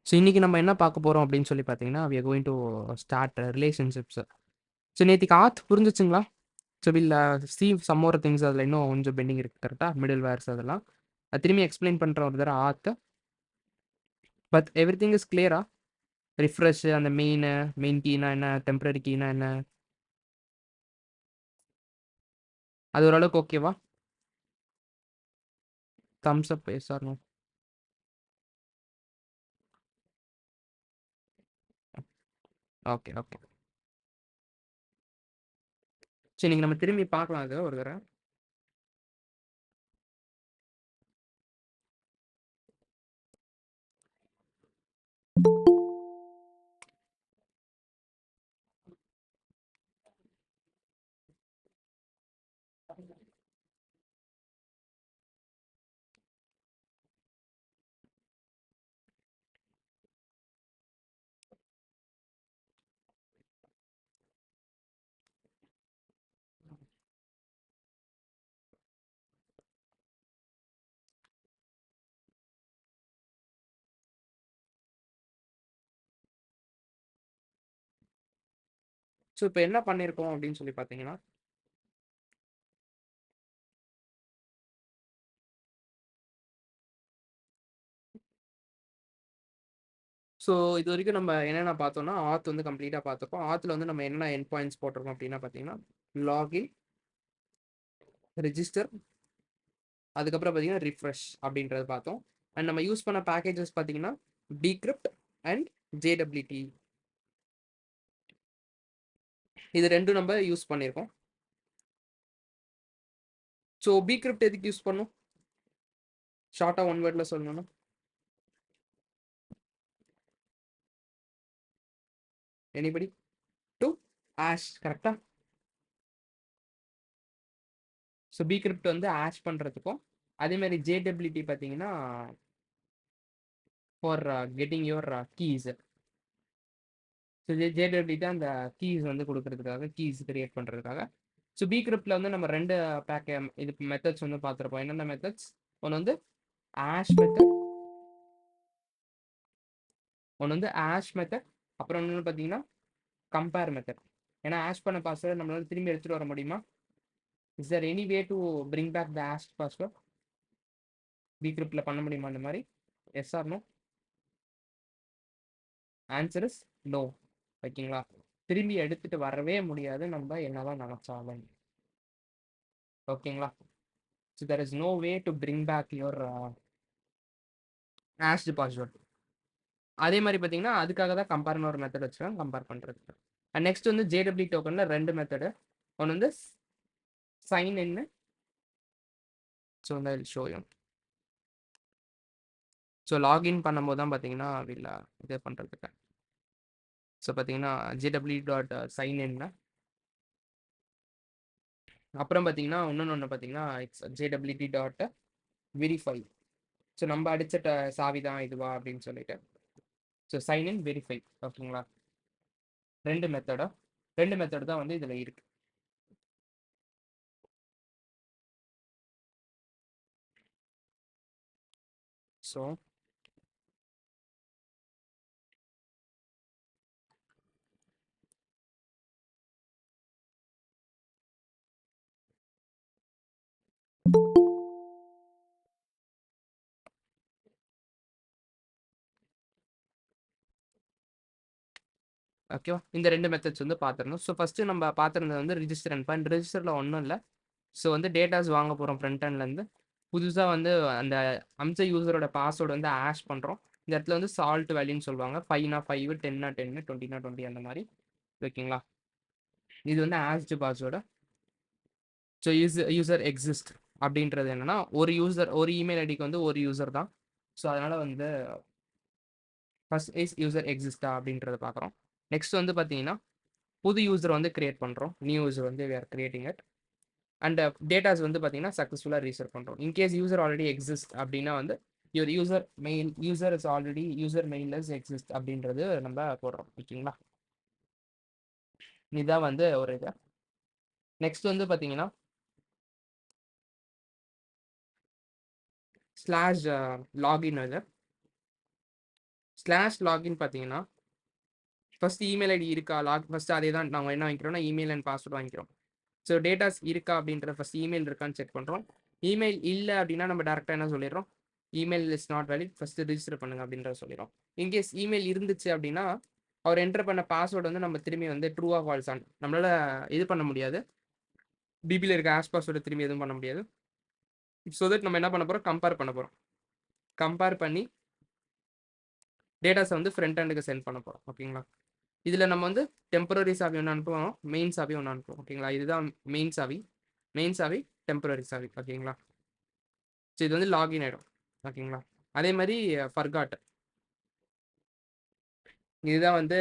So இன்னைக்கு நம்ம என்ன பார்க்க போறோம் அப்படின்னு சொல்லி பார்த்தீங்கன்னா, we are going to start relationships. So நேத்திக்கு ஆத் புரிஞ்சுச்சுங்களா? So we'll see some more things அதில இன்னும் கொஞ்சம் பெண்டிங் இருக்கு கரெக்ட்டா? மிடில் வேர்ஸ் அதெல்லாம். திரும்பி எக்ஸ்ப்ளைன் பண்றேன் ஒரு தடவ ஆத். பட் எவ்ரிதிங் இஸ் கிளியரா? ரிஃப்ரெஷ் அந்த மெயின் கீனா என்ன? டெம்பரரி கீனா என்ன? அது ஓரளவுக்கு ஓகேவா? Thumbs up yes or no? Okay, okay. சரி இன்னைக்கு நம்ம திரும்பி பார்க்கலாம் அத ஒரு தடவ. ஸோ இப்ப என்ன பண்ணியிருக்கோம் அப்படின்னு சொல்லி பார்த்தீங்கன்னா, ஸோ இதுவரைக்கும் நம்ம என்னென்ன பார்த்தோம்னா, ஆத் வந்து கம்ப்ளீட்டா பார்த்துருக்கோம். ஆத்ல வந்து நம்ம என்னென்ன எண்ட் பாயிண்ட்ஸ் போட்டிருக்கோம் அப்படின்னா பார்த்தீங்கன்னா, லாகின், ரெஜிஸ்டர், அதுக்கப்புறம் பார்த்தீங்கன்னா ரிஃப்ரெஷ் அப்படின்றத பார்த்தோம். அண்ட் நம்ம யூஸ் பண்ண பேக்கேஜஸ் பார்த்தீங்கன்னா, டிகிரிப்ட் அண்ட் ஜேடபிள்யூடி. இது ரெண்டும் நம்ம யூஸ் பண்ணியிருக்கோம். ஸோ பிகிரிப்ட் எதுக்கு யூஸ் பண்ணும்? ஷார்ட்டா ஒன் வேர்ட்ல சொல்லணும்னா எனிபடி? டு ஆஷ் கரெக்டா? ஸோ பிகிரிப்ட் வந்து ஆஷ் பண்றதுக்கும், அதே மாதிரி ஜேடபிள்யூடி பார்த்தீங்கன்னா for getting your keys. So JWT தான் அந்த கீஸ் வந்து கொடுக்கறதுக்காக, கீஸ் கிரியேட் பண்றதுக்காக. ஸோ பிகிரிப்ட்ல வந்து நம்ம ரெண்டு இது மெத்தட்ஸ் வந்து பார்த்துருப்போம். என்னென்ன மெத்தட்ஸ்? ஒன்று வந்து ஆஷ் மெத்தட், ஒன்று வந்து ஆஷ் மெத்தட், அப்புறம் இன்னொன்று பார்த்தீங்கன்னா கம்பேர் மெத்தட். ஏன்னா ஆஷ் பண்ண பாஸ்வேர்டு நம்மளால திரும்பி எடுத்துட்டு வர முடியுமா? Is there any way to bring back the hash password? பிகிரிப்ட்ல பண்ண முடியுமா அந்த மாதிரி? Yes or no? Answer is no. ஓகேங்களா? திரும்பி எடுத்துட்டு வரவே முடியாது நம்ம என்னதான் நினைச்சாலும். ஓகேங்களா? So there is no way to bring back your hashed password. அதே மாதிரி பார்த்தீங்கன்னா அதுக்காக தான் கம்பேர்னு ஒரு மெத்தட் வச்சுருக்காங்க கம்பேர் பண்ணுறதுக்கு. அண்ட் நெக்ஸ்ட் வந்து ஜேடபிள்யூ டோக்கனில் ரெண்டு மெத்தடு. ஒன்று வந்து சைன் இன்னு. ஸோ வந்து ஷோ யூ. ஸோ லாகின் பண்ணும்போது தான் பார்த்தீங்கன்னா வில் இது பண்ணுறதுக்கு. ஸோ பார்த்தீங்கன்னா ஜேடபிள்யூ டாட் சைன் இன்னு. அப்புறம் பார்த்தீங்கன்னா இன்னொன்று பார்த்தீங்கன்னா it's JWT dot verify. So நம்ம அடிச்ச சாவி தான் இதுவா அப்படின்னு சொல்லிட்டு. So sign in verify. ஓகேங்களா? ரெண்டு மெத்தடா, ரெண்டு மெத்தட் தான் வந்து இதில் இருக்கு. ஸோ ஓகேவா? இந்த ரெண்டு மெத்தட்ஸ் வந்து பார்த்துருந்தோம். ஸோ ஃபஸ்ட்டு நம்ம பார்த்துருந்தது வந்து ரிஜிஸ்டர் அண்ட் பாயிண்ட். ரிஜிஸ்டரில் ஒன்றும் இல்லை. ஸோ வந்து டேட்டாஸ் வாங்க போகிறோம் ஃப்ரண்ட் எண்ட்லேருந்து. புதுசாக வந்து அந்த அம்ச யூசரோட பாஸ்வேர்டு வந்து ஆஷ் பண்ணுறோம். இந்த இடத்துல வந்து சால்ட் வேல்யூன்னு சொல்லுவாங்க. 5னா 5, 10னா 10, 20னா 20 அந்த மாதிரி. ஓகேங்களா? இது வந்து ஆஷ்டு பாஸ்வேர்டு. ஸோ யூசர் எக்ஸிஸ்ட் அப்படின்றது என்னன்னா ஒரு யூசர் ஒரு இமெயில் ஐடிக்கு வந்து ஒரு யூசர் தான். ஸோ அதனால வந்து ஃபர்ஸ்ட் இஸ் யூசர் எக்ஸிஸ்டா அப்படின்றத பார்க்குறோம். நெக்ஸ்ட் வந்து பார்த்தீங்கன்னா புது யூசர் வந்து கிரியேட் பண்ணுறோம். நியூ யூசர் வந்து we are creating it. And datas வந்து பார்த்தீங்கன்னா சக்ஸஸ்ஃபுல்லாக ரீசெட் பண்ணுறோம். இன்கேஸ் யூசர் ஆல்ரெடி எக்ஸிஸ்ட் அப்படின்னா வந்து your user is already user mail is exist அப்படின்றது நம்ம போடுறோம். ஓகேங்களா? இதுதான் வந்து ஒரு இது. நெக்ஸ்ட் வந்து பார்த்தீங்கன்னா ஸ்லாஷ் லாகின் இது. ஸ்லாஷ் லாகின் பார்த்தீங்கன்னா ஃபர்ஸ்ட் இமெயில் ஐடி இருக்கா ஃபர்ஸ்ட் அதே தான் நாங்கள் என்ன வாங்கிக்கிறோம்னா இமெயில் அண்ட் பாஸ்வேர்ட் வாங்கிக்கிறோம். ஸோ டேட்டாஸ் இருக்கா அப்படின்றத ஃபர்ஸ்ட் இமெயில் இருக்கான்னு செக் பண்ணுறோம். இமெயில் இல்லை அப்படின்னா நம்ம டேரெக்டாக என்ன சொல்லிடுறோம், email is not valid, first register பண்ணுங்க அப்படின்றத சொல்லிடுறோம். இன்கேஸ் இமெயில் இருந்துச்சு அப்படின்னா அவர் என்டர் பண்ண பாஸ்வேர்டு வந்து நம்ம திரும்பி வந்து ட்ரூவா ஃபால்ஸான் நம்மளால இது பண்ண முடியாது, பிபியில் இருக்க ஹேஷ் பாஸ்வேர்டு திரும்பி எதுவும் பண்ண முடியாது. ஸோ தட் நம்ம என்ன பண்ண போகிறோம், கம்பேர் பண்ண போகிறோம். கம்பேர் பண்ணி டேட்டாஸை வந்து ஃப்ரண்ட் ஹேண்டுக்கு சென்ட் பண்ண போகிறோம். ஓகேங்களா, இதில் நம்ம வந்து டெம்பரரி சாவி ஒன்று அனுப்புவோம், மெயின் சாவி ஒன்று அனுப்புவோம். ஓகேங்களா, இதுதான் மெயின் சாவி டெம்பரரி சாவி. ஓகேங்களா, ஸோ இது வந்து லாகின் ஆகிடும். ஓகேங்களா, அதே மாதிரி ஃபர்காட், இதுதான் வந்து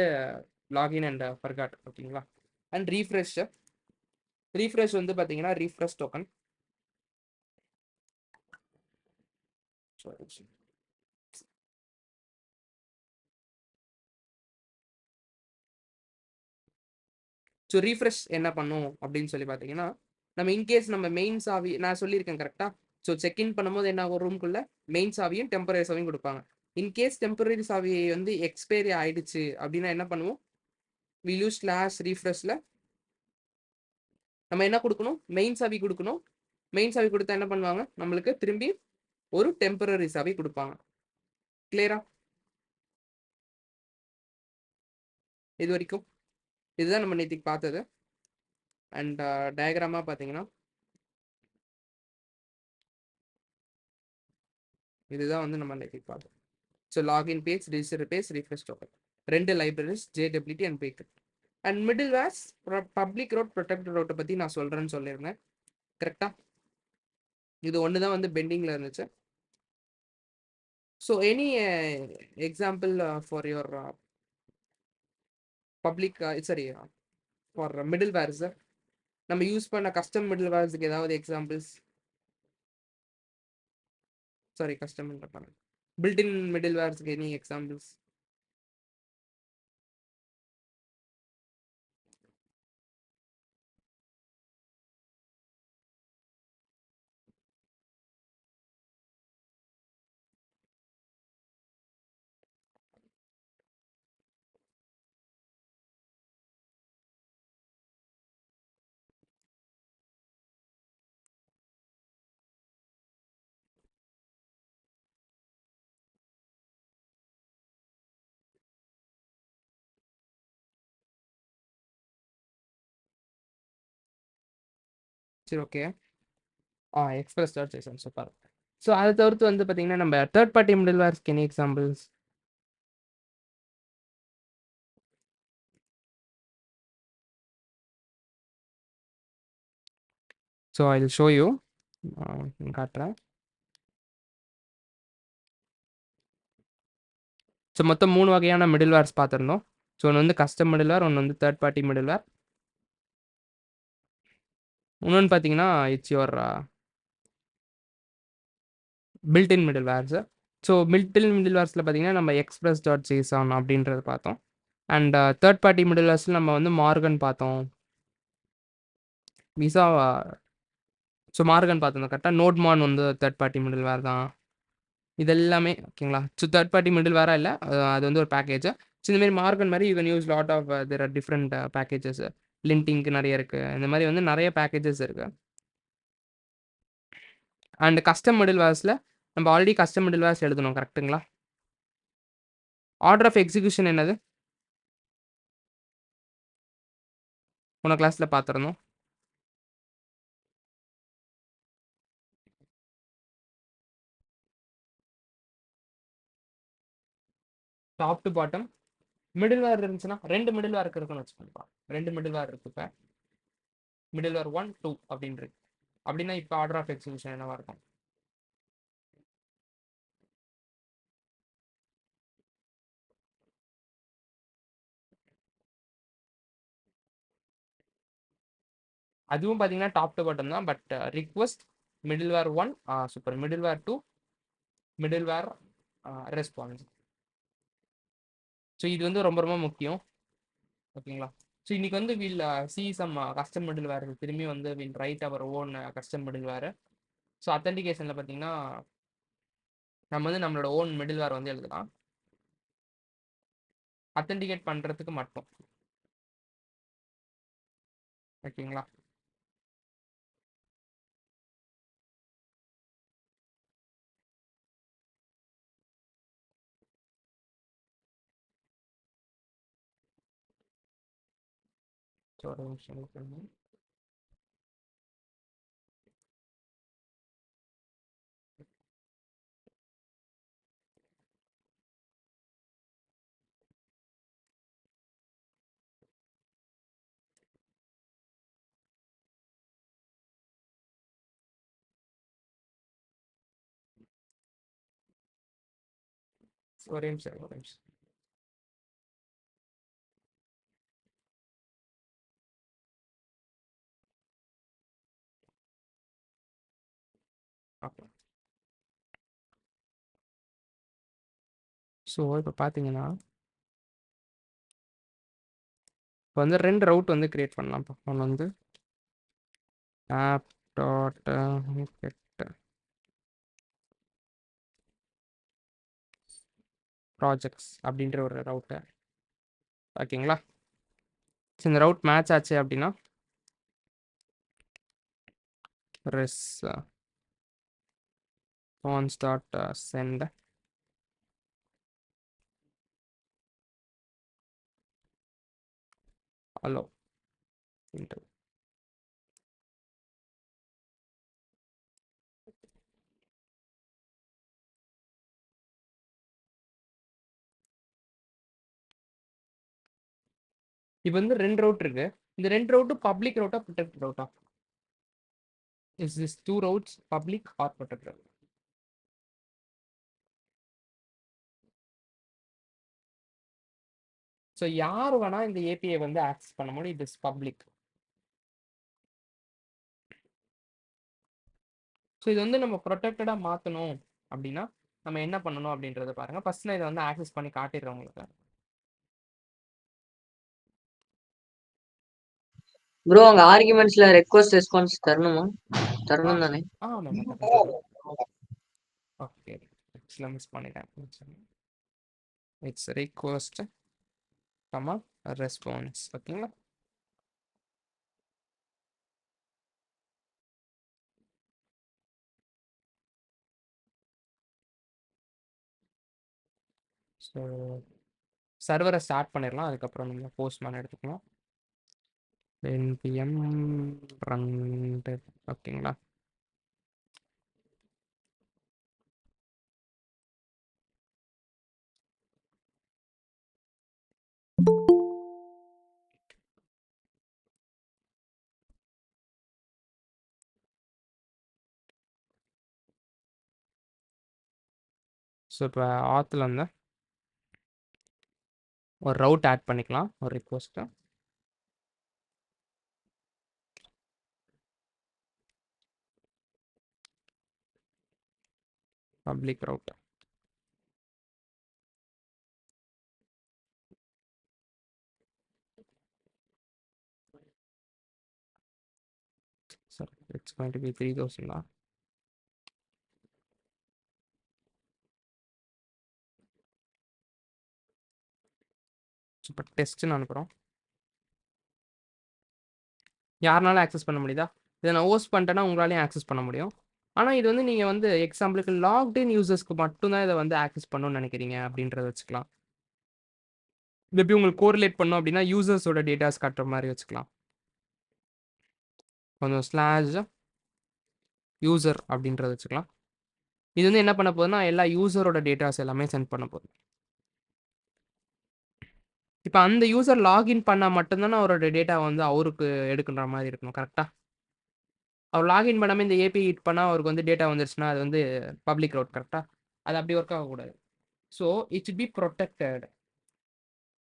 லாகின் அண்ட் ஃபர்காட். ஓகேங்களா, அண்ட் ரீஃப்ரெஷ் வந்து பார்த்தீங்கன்னா ரீஃப்ரெஷ் டோக்கன். ஸோ ரீஃப்ரெஷ் என்ன பண்ணும் அப்படின்னு சொல்லி பார்த்தீங்கன்னா, நம்ம இன்கேஸ் நம்ம மெயின் சாவி நான் சொல்லியிருக்கேன் கரெக்டாக. ஸோ செக்இன் பண்ணும்போது என்ன ஆகும், ரூம்குள்ளே மெயின் சாவியும் டெம்பரரி சாவியும் கொடுப்பாங்க. இன்கேஸ் டெம்பரரி சாவி வந்து எக்ஸ்பைரி ஆயிடுச்சு அப்படின்னா என்ன பண்ணுவோம், வி யூஸ் ஸ்லாஷ் ரீஃப்ரெஷ்ல நம்ம என்ன கொடுக்கணும், மெயின் சாவி கொடுக்கணும். மெயின் சாவி கொடுத்தா என்ன பண்ணுவாங்க, நம்மளுக்கு திரும்பி ஒரு டெம்பரரி சாவி கொடுப்பாங்க. கிளியரா இது வரைக்கும்? இதுதான் நம்ம நேற்றுக்கு பார்த்தது. அண்ட் டயக்ராமா பார்த்தீங்கன்னா இதுதான் வந்து நம்ம நேற்றுக்கு பார்த்தோம். So login page, register page, refresh token, ரெண்டு லைப்ரரிஸ் JWT அண்ட் பேக்கர். And middlewares public route protected ரோட்டை பற்றி நான் சொல்கிறேன்னு சொல்லியிருந்தேன் கரெக்டாக. இது ஒன்று தான் வந்து பெண்டிங்கில் இருந்துச்சு. So any example for your public sorry for middlewares நம்ம யூஸ் பண்ண கஸ்டம் மிடில் வேர்ஸுக்கு ஏதாவது எக்ஸாம்பிள்ஸ்? சாரி, கஸ்டம் பில்ட்-இன் மிடில் வேர்ஸுக்கு எனி எக்ஸாம்பிள்ஸ்? சரி, okay. Express dot JSON super. So அதை தவிர்த்து வந்து பார்த்தீங்கன்னா நம்ம தேர்ட் பார்ட்டி மிடில் வேர்ஸ்க்கு any examples? So I will show you, காட்டுறேன். ஸோ மொத்தம் 3 வகையான மிடில் வேர்ஸ் பார்த்துருந்தோம். ஸோ ஒன்று வந்து கஸ்டம் மிடில் வேர், ஒன்று வந்து தேர்ட் பார்ட்டி மிடில் வேர், இன்னொன்று பார்த்தீங்கன்னா it's your built-in middlewares. So built-in மிடில் வேர்ஸில் பார்த்தீங்கன்னா நம்ம எக்ஸ்பிரஸ் டாட் ஜேசன் அப்படின்றது பார்த்தோம். அண்ட் தேர்ட் பார்ட்டி மிடில் வேர்ஸில் நம்ம வந்து மார்கன் பார்த்தோம், விசா. ஸோ மார்கன் பார்த்துருந்தோம் கரெக்டாக. நோட்மான் வந்து தேர்ட் பார்ட்டி மிடில் வேர் தான். இது எல்லாமே ஓகேங்களா. ஸோ தேர்ட் பார்ட்டி மிடில் வேற இல்லை, அது வந்து ஒரு பேக்கேஜ். ஸோ இந்த மாதிரி மார்கன் மாதிரி you can use lot of there are different packages. லிங்க்டிங்க்கு நிறைய இருக்குது, இந்த மாதிரி வந்து நிறைய பேக்கேஜஸ் இருக்குது. அண்ட் கஸ்டம் மிடில் வேர்ஸில் நம்ம ஆல்ரெடி கஸ்டம் மிடில் வேர்ஸ் எழுதணும் கரெக்டுங்களா. ஆர்டர் ஆஃப் எக்ஸிக்யூஷன் என்னது போன கிளாஸில் பார்த்துருந்தோம். டாப் டு பாட்டம் மிடில் வேர் இருந்துச்சுன்னா 2 மிடில் வேர் இருக்குன்னு வச்சுக்கோங்கப்பா. 2 மிடில் வேர் இருக்கு. இப்போ மிடில் வேர் 1, 2 அப்படின்றது அப்படின்னா இப்போ ஆர்டர் ஆஃப் எக்ஸிக்யூஷன் என்னவா இருக்கும்? அதுவும் பார்த்தீங்கன்னா டாப் டு பாட்டம் தான். But request middleware 1, super, middleware 2, middleware response. So இது வந்து ரொம்ப ரொம்ப முக்கியம். ஓகேங்களா. ஸோ இன்னைக்கு வந்து we'll see some custom middleware, திரும்பி வந்து we'll write our own custom middleware. So அத்தன்டிகேஷனில் பார்த்தீங்கன்னா நம்ம வந்து நம்மளோட ஓன் மிடில் வேர் வந்து எழுதலாம். அத்தென்டிகேட் பண்ணுறதுக்கு மட்டும். ஓகேங்களா? ஸோ ஒரு நிமிஷம் wait பண்ணுங்க. ஒரே நிமிஷம் ஒரே நிமிஷம். ஓகே. ஸோ இப்போ பார்த்தீங்கன்னா இப்போ வந்து 2 ரவுட் வந்து கிரியேட் பண்ணலாம். இப்போ ஒன்று வந்து ஆப் டாட் கெட் ப்ராஜெக்ட்ஸ் அப்படின்ற ஒரு ரவுட்டை. ஓகேங்களா? ஸோ இந்த ரவுட் மேட்ச் ஆச்சு அப்படின்னா response டாட் சென்ட் ஹலோ இன்டர். இப்போ வந்து 2 ரவுட் இருக்கு. இந்த 2 ரவுட்டும் பப்ளிக் ரவுட்டா ப்ரொடெக்ட் ரவுட்டா? Is this 2 routes public or protect route? So யார் வேணா இந்த ஏபிஐ வந்து ஆக்சஸ் பண்ண முடியும். It is public. ஸோ இது வந்து நம்ம ப்ரொடெக்டடாக மாற்றணும் அப்படின்னா நம்ம என்ன பண்ணணும் அப்படின்றத பாருங்க. ஃபர்ஸ்ட் நான் இதை வந்து ஆக்சஸ் பண்ணி காட்டிடுறேன் உங்களுக்கு. ப்ரோ அங்க ஆர்குமெண்ட்ஸ்ல ரெக்வெஸ்ட் ரெஸ்பான்ஸ் தரணுமா? தரணும் தானே? ஆமாம் தரேன். ஓகே, ஆக்சுவலாக மிஸ் பண்ணிட்டேன். It's request comma response. ஓகேங்களா? ஸோ சர்வரை ஸ்டார்ட் பண்ணிடலாம். அதுக்கப்புறம் நீங்கள் போஸ்ட்மேன் எடுத்துக்கலாம். npm run. ஓகேங்களா? ஸோ இப்போ ஆத்தில் வந்து ஒரு ரவுட் ஆட் பண்ணிக்கலாம். ஒரு request public route. Sir it's going to be 3000 தான். இப்போ டெஸ்ட்னு அனுப்புகிறோம். யாருனாலும் ஆக்சஸ் பண்ண முடியுதா? இதை நான் ஹோஸ்ட் பண்ணிட்டேன்னா உங்களாலையும் ஆக்சஸ் பண்ண முடியும். ஆனால் இது வந்து நீங்கள் வந்து எக்ஸாம்பிளுக்கு லாக்டின் யூசர்ஸ்க்கு மட்டும்தான் இதை வந்து ஆக்சஸ் பண்ணணும்னு நினைக்கிறீங்க அப்படின்றத வச்சுக்கலாம். இது எப்படி உங்களுக்கு கோரிலேட் பண்ணோம் அப்படின்னா யூசர்ஸோட டேட்டாஸ் காட்டுற மாதிரி வச்சுக்கலாம். கொஞ்சம் ஸ்லாஷ் யூசர் அப்படின்றத வச்சுக்கலாம். இது வந்து என்ன பண்ண போகுதுன்னா எல்லா யூசரோட டேட்டாஸ் எல்லாமே சென்ட் பண்ண போகுது. இப்போ அந்த யூசர் லாகின் பண்ணால் மட்டும்தானே அவரோட டேட்டா வந்து அவருக்கு எடுக்கின்ற மாதிரி இருக்கணும். கரெக்டாக அவர் லாகின் பண்ணாமல் இந்த ஏபிஐ ஹிட் பண்ணால் அவருக்கு வந்து டேட்டா வந்துருச்சுன்னா அது வந்து பப்ளிக் ரவுட். கரெக்டாக அது அப்படி ஒர்க் ஆகக்கூடாது. So it should be protected.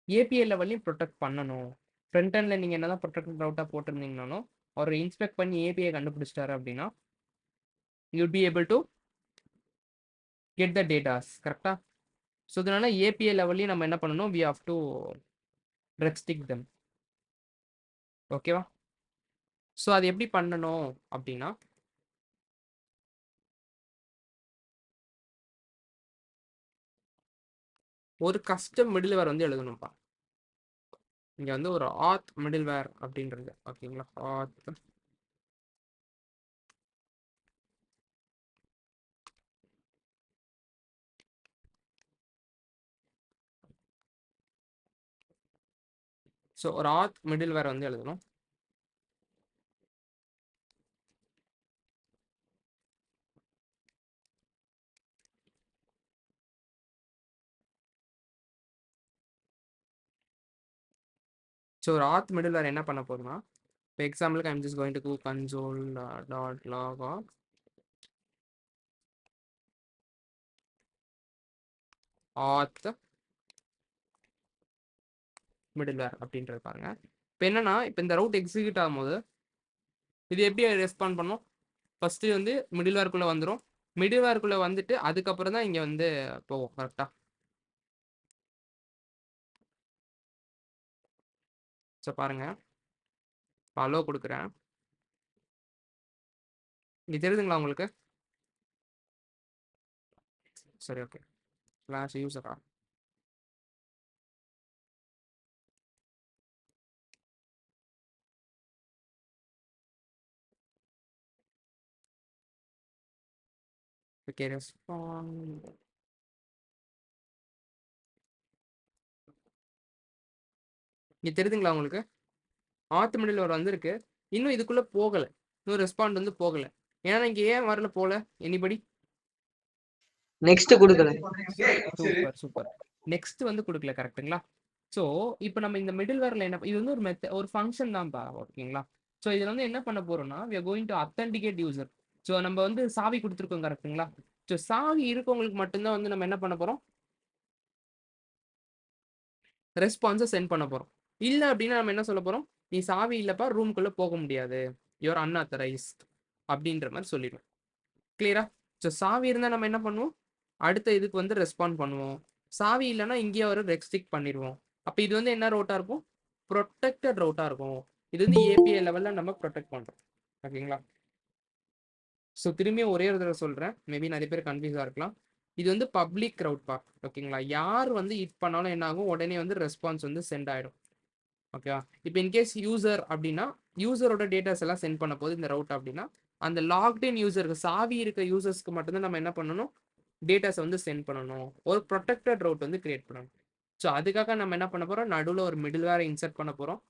API லெவல்லையும் ப்ரொடெக்ட் பண்ணணும். ஃப்ரண்ட் எண்டில் நீங்கள் என்ன தான் ப்ரொடெக்ட் ரவுட்டாக போட்டிருந்தீங்கனாலும் அவர் இன்ஸ்பெக்ட் பண்ணி ஏபிஐ கண்டுபிடிச்சிட்டாரு அப்படின்னா you be able to get the datas. கரெக்டாக? ஸோ இதனால ஏபிஐ லெவல்லையும் நம்ம என்ன பண்ணணும்? We have to restrict them. ஓகேவா? ஸோ அது எப்படி பண்ணணும் அப்படின்னா ஒரு கஸ்டம் மிடில்வேர் வந்து எழுதணும்ப்பா. இங்க வந்து ஒரு ஆத் மிடில்வேர் அப்படின்றது ஓகேங்களா. ஆத் ஸோ ஒரு ஆத் மிடில்வேர் வந்து எழுதணும். ஸோ ஒரு ஆத் மிடில்வேர் என்ன பண்ண போகுதுன்னா, இப்போ எக்ஸாம்பிளுக்கு I'm just going to do console dot log of auth middleware அப்படின்றது பாருங்க. இப்போ என்னன்னா, இப்போ இந்த ரவுட் எக்ஸிக்யூட் ஆகும்போது இது எப்படி ரெஸ்பாண்ட் பண்ணும்? ஃபர்ஸ்ட் வந்து மிடில்வேர்க்குள்ள வந்துடும். மிடில்வேர்க்குள்ள வந்துட்டு அதுக்கப்புறம் தான் இங்க வந்து போகும். கரெக்டா? ஸோ பாருங்க, அலோ கொடுக்குறேன். இங்க தெரியுதுங்களா உங்களுக்கு? சரி, ஓகே. கிளாஸ் யூசரா ஓகே ரெஸ்பாண்ட். இங்க தெரியுதுங்களா உங்களுக்கு? ஆத்து மிடில் ஒரு வந்திருக்கு. இன்னும் இதுக்குள்ள போகல. இன்னும் ரெஸ்பாண்ட் வந்து போகல. ஏன்னா இங்க ஏன் வரல போல? எனிபடி? நெக்ஸ்ட் கொடுக்கல. Super super. நெக்ஸ்ட் வந்து கொடுக்கல. கரெக்ட்டுங்களா? ஸோ இப்போ நம்ம இந்த மிடில் வேர்ல என்ன இது வந்து ஒரு ஒரு ஃபங்க்ஷன் தான்ப்பா. ஓகேங்களா? ஸோ இதுல வந்து என்ன பண்ண போறோம்னா we are going to authenticate user. So நம்ம வந்து சாவி கொடுத்துருக்கோம். கரெக்ட்டுங்களா? ஸோ சாவி இருக்கவங்களுக்கு மட்டும்தான் வந்து நம்ம என்ன பண்ண போறோம்? ரெஸ்பான்ஸை சென்ட் பண்ண போறோம். இல்லை அப்படின்னா நம்ம என்ன சொல்ல போறோம்? நீ சாவி இல்லப்பா, ரூம்குள்ள போக முடியாது, யுவர் அன்ஆத்தரைஸ்ட் அப்படின்ற மாதிரி சொல்லிடுவோம். கிளியரா? ஸோ சாவி இருந்தால் நம்ம என்ன பண்ணுவோம்? அடுத்த இதுக்கு வந்து ரெஸ்பாண்ட் பண்ணுவோம். சாவி இல்லைன்னா இங்கேயே ஒரு ரெஸ்ட்ரிக்ட் பண்ணிடுவோம். அப்போ இது வந்து என்ன ரவுட்டாக இருக்கும்? ப்ரொடெக்டட் ரவுட்டாக இருக்கும். இது வந்து ஏபிஐ லெவலில் நம்ம ப்ரொடெக்ட் பண்ணுறோம். ஓகேங்களா? ஸோ திரும்பியும் ஒரே ஒரு தடவை சொல்கிறேன், மேபி நிறைய பேர் கன்ஃபியூஸாக இருக்கலாம். இது வந்து பப்ளிக் ரவுட் பா. ஓகேங்களா? யார் வந்து ஹிட் பண்ணாலும் என்ன ஆகும்? உடனே வந்து ரெஸ்பான்ஸ் வந்து சென்ட் ஆகிடும். ஓகேவா? இப்போ இன்கேஸ் யூசர் அப்படின்னா யூசரோட டேட்டாஸ் எல்லாம் சென்ட் பண்ண போது இந்த ரவுட் அப்படின்னா அந்த லாக்டின் யூசருக்கு சாவி இருக்க யூசர்ஸ்க்கு மட்டும்தான் நம்ம என்ன பண்ணணும்? டேட்டாஸை வந்து சென்ட் பண்ணணும். ஒரு ப்ரொடெக்டட் ரவுட் வந்து கிரியேட் பண்ணணும். ஸோ அதுக்காக நம்ம என்ன பண்ண போறோம்? நடுவில் ஒரு மிடில் வேற இன்சர்ட் பண்ண போறோம்.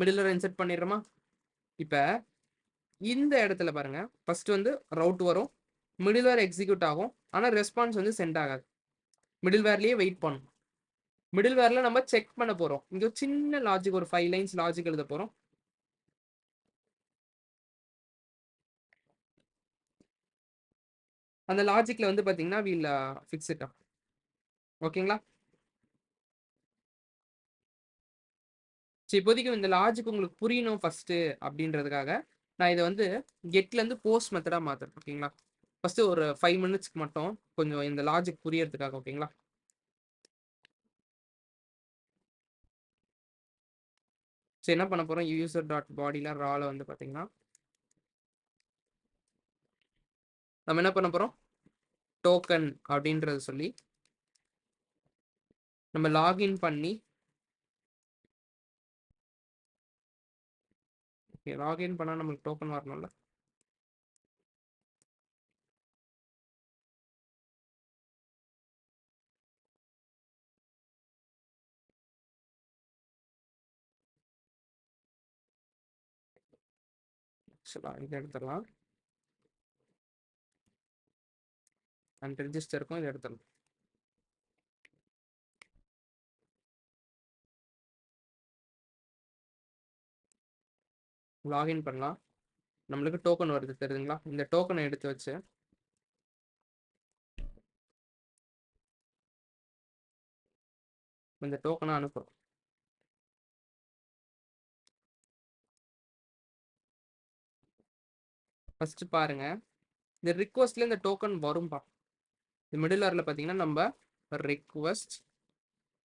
மிடில் வேற இன்சர்ட் பண்ணிடுறோமா? இப்போ இந்த இடத்துல பாருங்க, ஃபர்ஸ்ட் வந்து ரவுட் வரும், மிடில் வேர் எக்ஸிக்யூட் ஆகும், ஆனால் ரெஸ்பான்ஸ் வந்து சென்ட் ஆகாது. மிடில் வேர்லயே வெயிட் பண்ணும். மிடில் வேர்ல நம்ம செக் பண்ண போறோம். இங்க ஒரு சின்ன லாஜிக், ஒரு 5 லைன்ஸ் லாஜிக் எழுத போறோம். அந்த லாஜிக்ல வந்து பாத்தீங்கன்னா வீல் ஃபிக்ஸ் இட். ஓகேங்களா? சரி, இப்போதைக்கு இந்த லாஜிக் உங்களுக்கு புரியணும் ஃபர்ஸ்ட் அப்படின்றதுக்காக நான் இதை வந்து கெட்ல இருந்து போஸ்ட் மெத்தடா மாத்துறேன். ஓகேங்களா? ஃபர்ஸ்ட் ஒரு 5 மினிட்ஸ்க்கு மட்டும் கொஞ்சம் இந்த லாஜிக் புரியறதுக்காக. ஓகேங்களா? சரி, என்ன பண்ண போறோம்? யூசர் டாட் பாடியில ரால வந்து பாத்தீங்கன்னா நம்ம என்ன பண்ண போறோம்? டோக்கன் அப்படின்றத சொல்லி நம்ம லாகின் பண்ணி, லாகின் பண்ணா நமக்கு டோக்கன் வரணும்ல. இதை எடுத்துடலாம். அண்ட் ரெஜிஸ்டருக்கும் இதை எடுத்துடலாம். லாகின் பண்ணலாம். நம்மளுக்கு டோக்கன் வருது தெரியுதுங்களா? இந்த டோக்கனை எடுத்து வச்சு இந்த டோக்கனை அனுப்புறோம். ஃபர்ஸ்ட் பாருங்க, இந்த ரிக்வஸ்ட்ல இந்த டோக்கன் வரும்பா. இந்த மிடில் வேர்ல பாத்தீங்கன்னா நம்ம request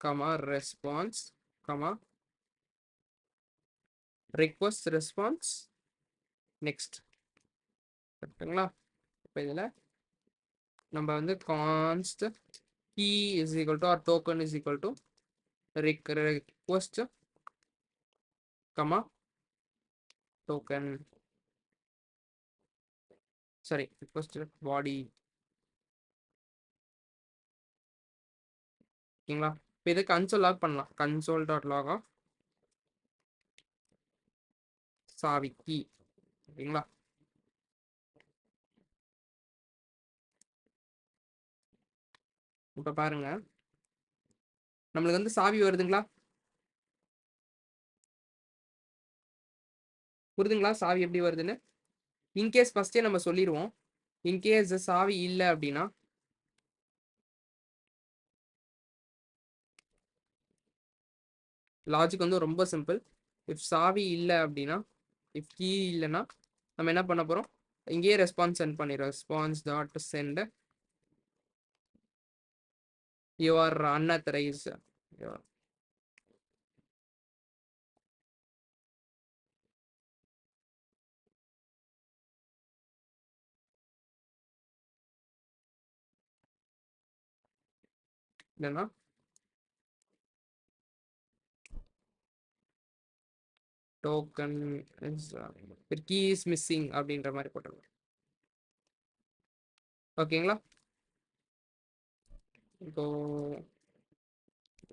comma response comma request response next. கரெக்டுங்களா? இப்போ இதில் நம்ம வந்து கான்ஸ்ட் key is equal to or token is equal to request comma token, sorry, request body. ஓகேங்களா? இப்போ இதை கன்சோல் லாக் பண்ணலாம். கன்சோல் டாட் லாக் ஆஃப் சாவி கீ. ஓகேங்களா? இப்போ பாருங்க, நம்மளுக்கு வந்து சாவி வருதுங்களா? புரியுதுங்களா சாவி எப்படி வருதுன்னு? இன்கேஸ் ஃபர்ஸ்டே நம்ம சொல்லிடுவோம். இன்கேஸ் சாவி இல்லை அப்படின்னா லாஜிக் வந்து ரொம்ப சிம்பிள். இஃப் சாவி இல்லை அப்படின்னா, இஃப் கீ இல்லைன்னா நம்ம என்ன பண்ண போகிறோம்? இங்கேயே ரெஸ்பான்ஸ் சென்ட் பண்ணிடுறோம். Response dot send your unauthorised. இல்லைன்னா token is key is missing அப்படின்ற மாதிரி போட்டுருங்க. ஓகேங்களா? இப்போ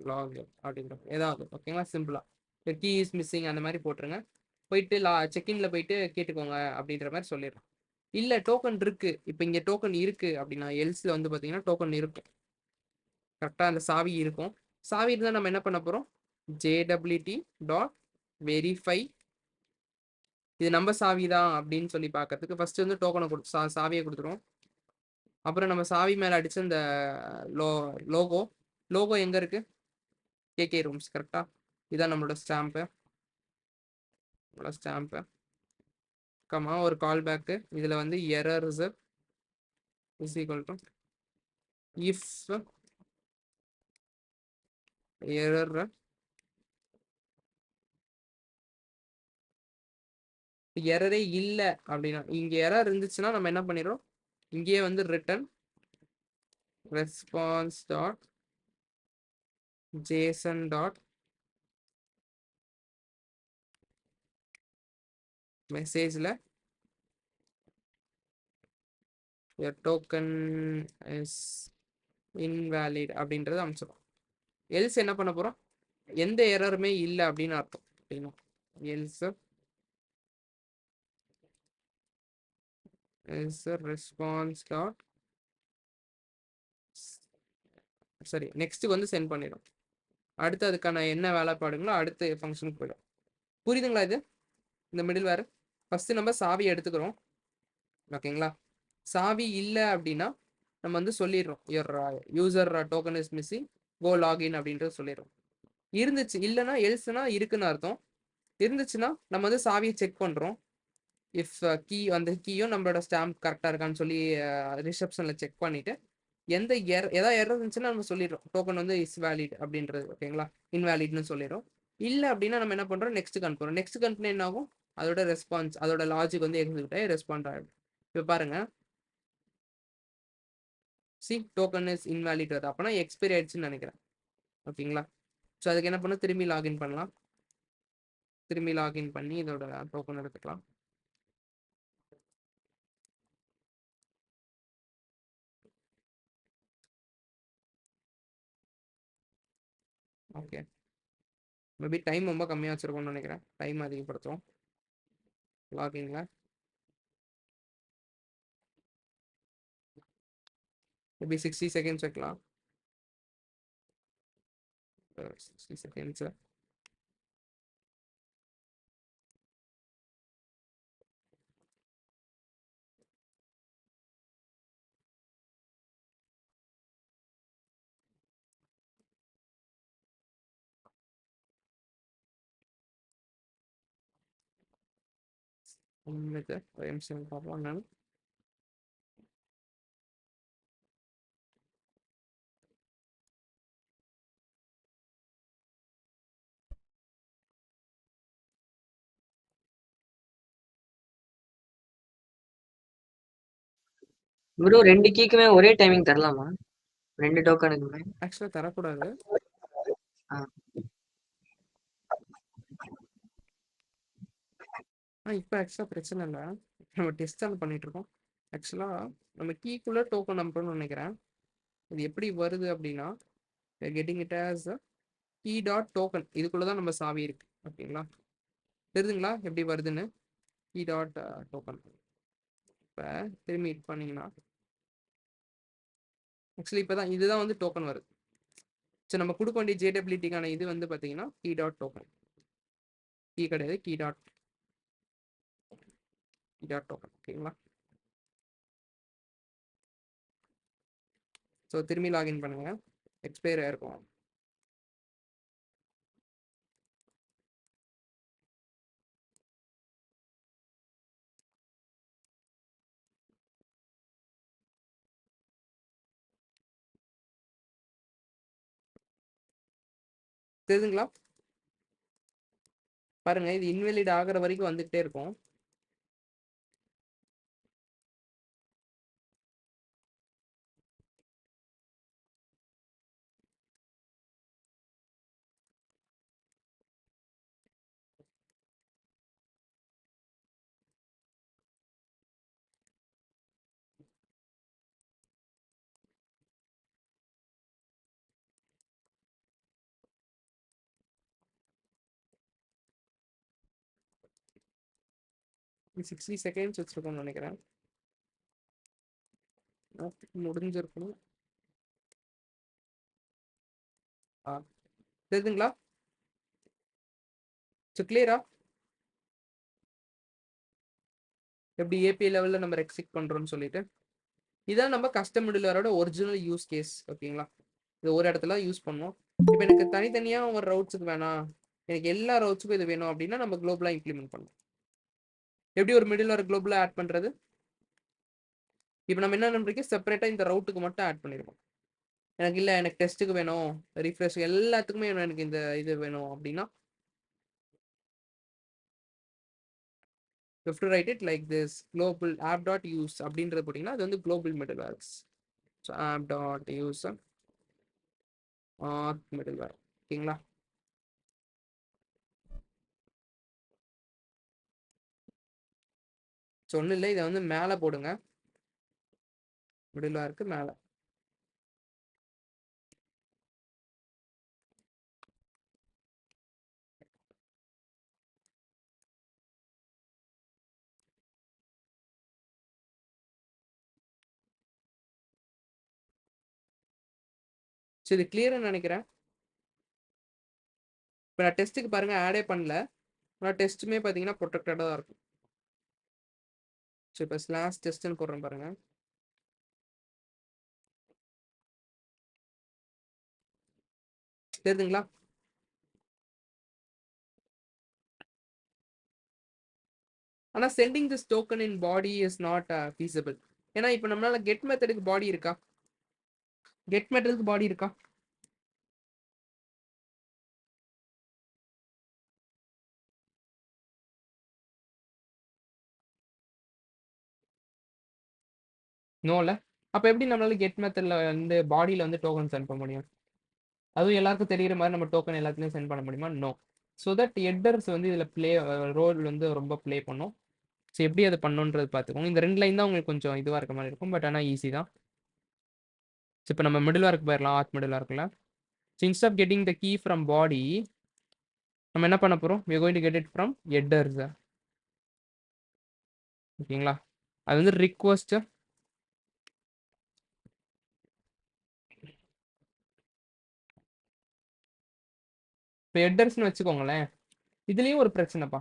லாக் அப்படின்ற ஏதாவது ஓகேங்களா, சிம்பிளா கீ இஸ் மிஸ்ஸிங் அந்த மாதிரி போட்டுருங்க. போயிட்டு செக்இன்ல போயிட்டு கேட்டுக்கோங்க அப்படின்ற மாதிரி சொல்லிடுறோம். இல்லை டோக்கன் இருக்கு, இப்போ இங்கே டோக்கன் இருக்கு அப்படின்னா எல்ஸ்ல வந்து பார்த்தீங்கன்னா டோக்கன் இருக்கும், கரெக்டாக அந்த சாவி இருக்கும். சாவி இருந்தால் நம்ம என்ன பண்ண போகிறோம்? JWT டாட் வெரிஃபை, இது நம்ம சாவி தான் அப்படின்னு சொல்லி பார்க்கறதுக்கு ஃபர்ஸ்ட் வந்து டோக்கனை சாவியை கொடுத்துருவோம். அப்புறம் நம்ம சாவி மேலே அடிச்சு இந்த லோகோ லோகோ எங்கே இருக்கு? கேகே ரூம்ஸ், கரெக்டா? இதான் நம்மளோட ஸ்டாம்ப்பு. கமா ஒரு கால் பேக்கு. இதில் வந்து errors is equal to if error எரரே இல்லை அப்படின்னா, இங்கே எரர் இருந்துச்சுன்னா நம்ம என்ன பண்ணிடுறோம்? இங்கேயே வந்து return response dot JSON dot மெசேஜில் your token is invalid அப்படின்றது அமைச்சிடும். எல்ஸ் என்ன பண்ண போகிறோம்? எந்த எரருமே இல்லை அப்படின்னு அர்த்தம். அப்படின்னா எல்ஸ் is response dot சரி நெக்ஸ்ட்டுக்கு வந்து சென்ட் பண்ணிடும். அடுத்து அதுக்கான என்ன வேலைப்பாடுங்களோ அடுத்த ஃபங்க்ஷனுக்கு போயிடும். புரியுதுங்களா? இது இந்த மிடில் வேறு ஃபஸ்ட்டு நம்ம சாவி எடுத்துக்கிறோம். ஓகேங்களா? சாவி இல்லை அப்படின்னா நம்ம வந்து சொல்லிடுறோம் your user token is missing, go login அப்படின்றது சொல்லிடுறோம். இருந்துச்சு, இல்லைன்னா எல்ஸ்னா இருக்குன்னு அர்த்தம். இருந்துச்சுன்னா நம்ம வந்து சாவியை செக் பண்ணுறோம். இஃப் கீ அந்த கீயும் நம்மளோட ஸ்டாம்ப் கரெக்டாக இருக்கான்னு சொல்லி ரிசப்ஷனில் செக் பண்ணிவிட்டு எந்த ஏதாவது எரர் இருந்துச்சுன்னா நம்ம சொல்லிடுறோம் டோக்கன் வந்து இஸ் வேலிட் அப்படின்றது. ஓகேங்களா? இன்வேலிட்னு சொல்லிடுறோம். இல்லை அப்படின்னா நம்ம என்ன பண்ணுறோம்? நெக்ஸ்ட் அனுப்புறோம். நெக்ஸ்ட் அனுப்புனா என்ன ஆகும்? அதோட ரெஸ்பான்ஸ், அதோட லாஜிக் வந்து எக்ஸிக்யூட் ஆகி ரெஸ்பாண்ட் ஆகிடும். இப்போ பாருங்க, சி டோக்கன் இஸ் இன்வேலிட் வருது, அப்போனா எக்ஸ்பைரி ஆயிடுச்சுன்னு நினைக்கிறேன். ஓகேங்களா? ஸோ அதுக்கு என்ன பண்ணணும்? திரும்பி லாகின் பண்ணலாம். திரும்பி லாகின் பண்ணி இதோட டோக்கன் எடுத்துக்கலாம். ஓகே, மேபி டைம் ரொம்ப கம்மியாக வச்சுருக்கோம்னு நினைக்கிறேன். டைம் அதிகப்படுத்துவோம் லாகின்ல. மேபி 60 செகண்ட்ஸ் வைக்கலாம். 60 செகண்ட்ஸ். பார்ப்போம் நான். ப்ரோ 2 கீக்குமே ஒரே டைமிங் தரலாமா? 2 டோக்கனுக்குமே. ஆக்சுவலா தரக்கூடாது. ஆ. இப்ப ஆக்சுவலா பிரச்சனை இல்ல. நம்ம டெஸ்ட் தான் பண்ணிட்டு இருக்கோம். ஆக்சுவலா நம்ம கீக்குள்ள டோக்கன் அனுப்பணும்னு நினைக்கிறேன். இது எப்படி வருது அப்படின்னா getting it as key dot token இதுக்குள்ள தான் நம்ம சாவி இருக்கு. ஓகேங்களா? தெரியுதுங்களா எப்படி வருதுன்னு? Key dot token. இப்போ திரும்பி ஹிட் பண்ணீங்கன்னா ஆக்சுவலி இப்போ தான் இதுதான் வந்து டோக்கன் வருது. ஸோ நம்ம கொடுக்க வேண்டிய ஜேடபிலிட்டிக்கான இது வந்து பார்த்தீங்கன்னா கீ டாட் டோக்கன். கீ கிடையாது, கீ டாட் டோக்கன். ஓகேங்களா? ஸோ திரும்பி லாகின் பண்ணுங்க. எக்ஸ்பயர் ஆயிருக்கும். தெரியுதுங்களா? பாருங்க, இது இன்வெலிட் ஆகிற வரைக்கும் வந்துகிட்டே இருக்கும். இது 60 செகண்ட்ஸ் வச்சிருக்கோம்னு நினைக்கிறேன். முடிஞ்சிருக்கணும். தெரியுதுங்களா? ஸோ கிளியரா? எப்படி ஏபிஐ லெவலில் நம்ம ரெக்ஸிக் பண்ணுறோம்னு சொல்லிட்டு இதான் நம்ம கஸ்டம் மிடில்வேரோட ஒரிஜினல் யூஸ் கேஸ். ஓகேங்களா? இது ஒரு இடத்துல யூஸ் பண்ணுவோம். இப்போ எனக்கு தனித்தனியாக ஒரு ரவுட்ஸுக்கு வேணாம், எனக்கு எல்லா ரவுட்ஸுக்கும் இது வேணும் அப்படின்னா நம்ம குளோபலாக இம்ப்ளிமெண்ட் பண்ணுவோம். எப்படி ஒரு மிடில்வேர் குளோபலாக ஆட் பண்ணுறது? இப்போ நம்ம என்ன பண்ணுறீங்க, செப்பரேட்டாக இந்த ரவுட்டுக்கு மட்டும் ஆட் பண்ணிடுவோம். எனக்கு இல்லை, எனக்கு டெஸ்ட்டுக்கு வேணும், ரிஃப்ரெஷ் எல்லாத்துக்குமே எனக்கு இந்த இது வேணும் அப்படின்னா you have to write it like this global app.use அப்படின்றது போட்டிங்கன்னா அது வந்து global middlewares. So app.use middleware. ஓகேங்களா? ஸோ ஒன்றும் இல்லை, இதை வந்து மேலே போடுங்க, மிடில்வேருக்கு மேலே. ஸோ இது கிளியர்னு நினைக்கிறேன். இப்போ நான் டெஸ்ட்டுக்கு பாருங்க ஆடே பண்ணல, ஆனால் டெஸ்ட்டுமே பார்த்தீங்கன்னா ப்ரொடெக்டடாக தான் இருக்கும். ஸோ இப்போ ஸ்லாஷ் டெஸ்ட்னு போடுறேன் பாருங்க. தெரியுதுங்களா? ஆனால் sending this token in body is not feasible. ஏன்னா இப்போ நம்மளால கெட் மெத்தடுக்கு பாடி இருக்கா? கெட் மெத்தடுக்கு பாடி இருக்கா? நோல. அப்போ எப்படி நம்மளால கெட் மெத்தடில் வந்து பாடியில் வந்து டோக்கன்ஸ் அனுப்ப முடியும்? அதுவும் எல்லாருக்கும் தெரிகிற மாதிரி நம்ம டோக்கன் எல்லாத்துலேயும் சென்ட் பண்ண முடியுமா? நோ. ஸோ தட் ஹெட்டர்ஸ் வந்து இதில் ரோல் வந்து ரொம்ப ப்ளே பண்ணும். ஸோ எப்படி அதை பண்ணுன்றது பார்த்துக்கோங்க. இந்த 2 லைன் தான் உங்களுக்கு கொஞ்சம் இதுவாக இருக்க மாதிரி இருக்கும், பட் ஆனால் ஈஸி தான். ஸோ இப்போ நம்ம மிடில் ஒர்க் போயிடலாம், ஆர்ட் மிடில் ஒர்க்கில். So instead of getting the key from body நம்ம என்ன பண்ண போகிறோம், we are going to get it from headers. ஓகேங்களா? அது வந்து ரிக்வஸ்ட். இப்போ ஹெட்டர்ஸ்னு வச்சுக்கோங்களேன், இதுலேயும் ஒரு பிரச்சனைப்பா.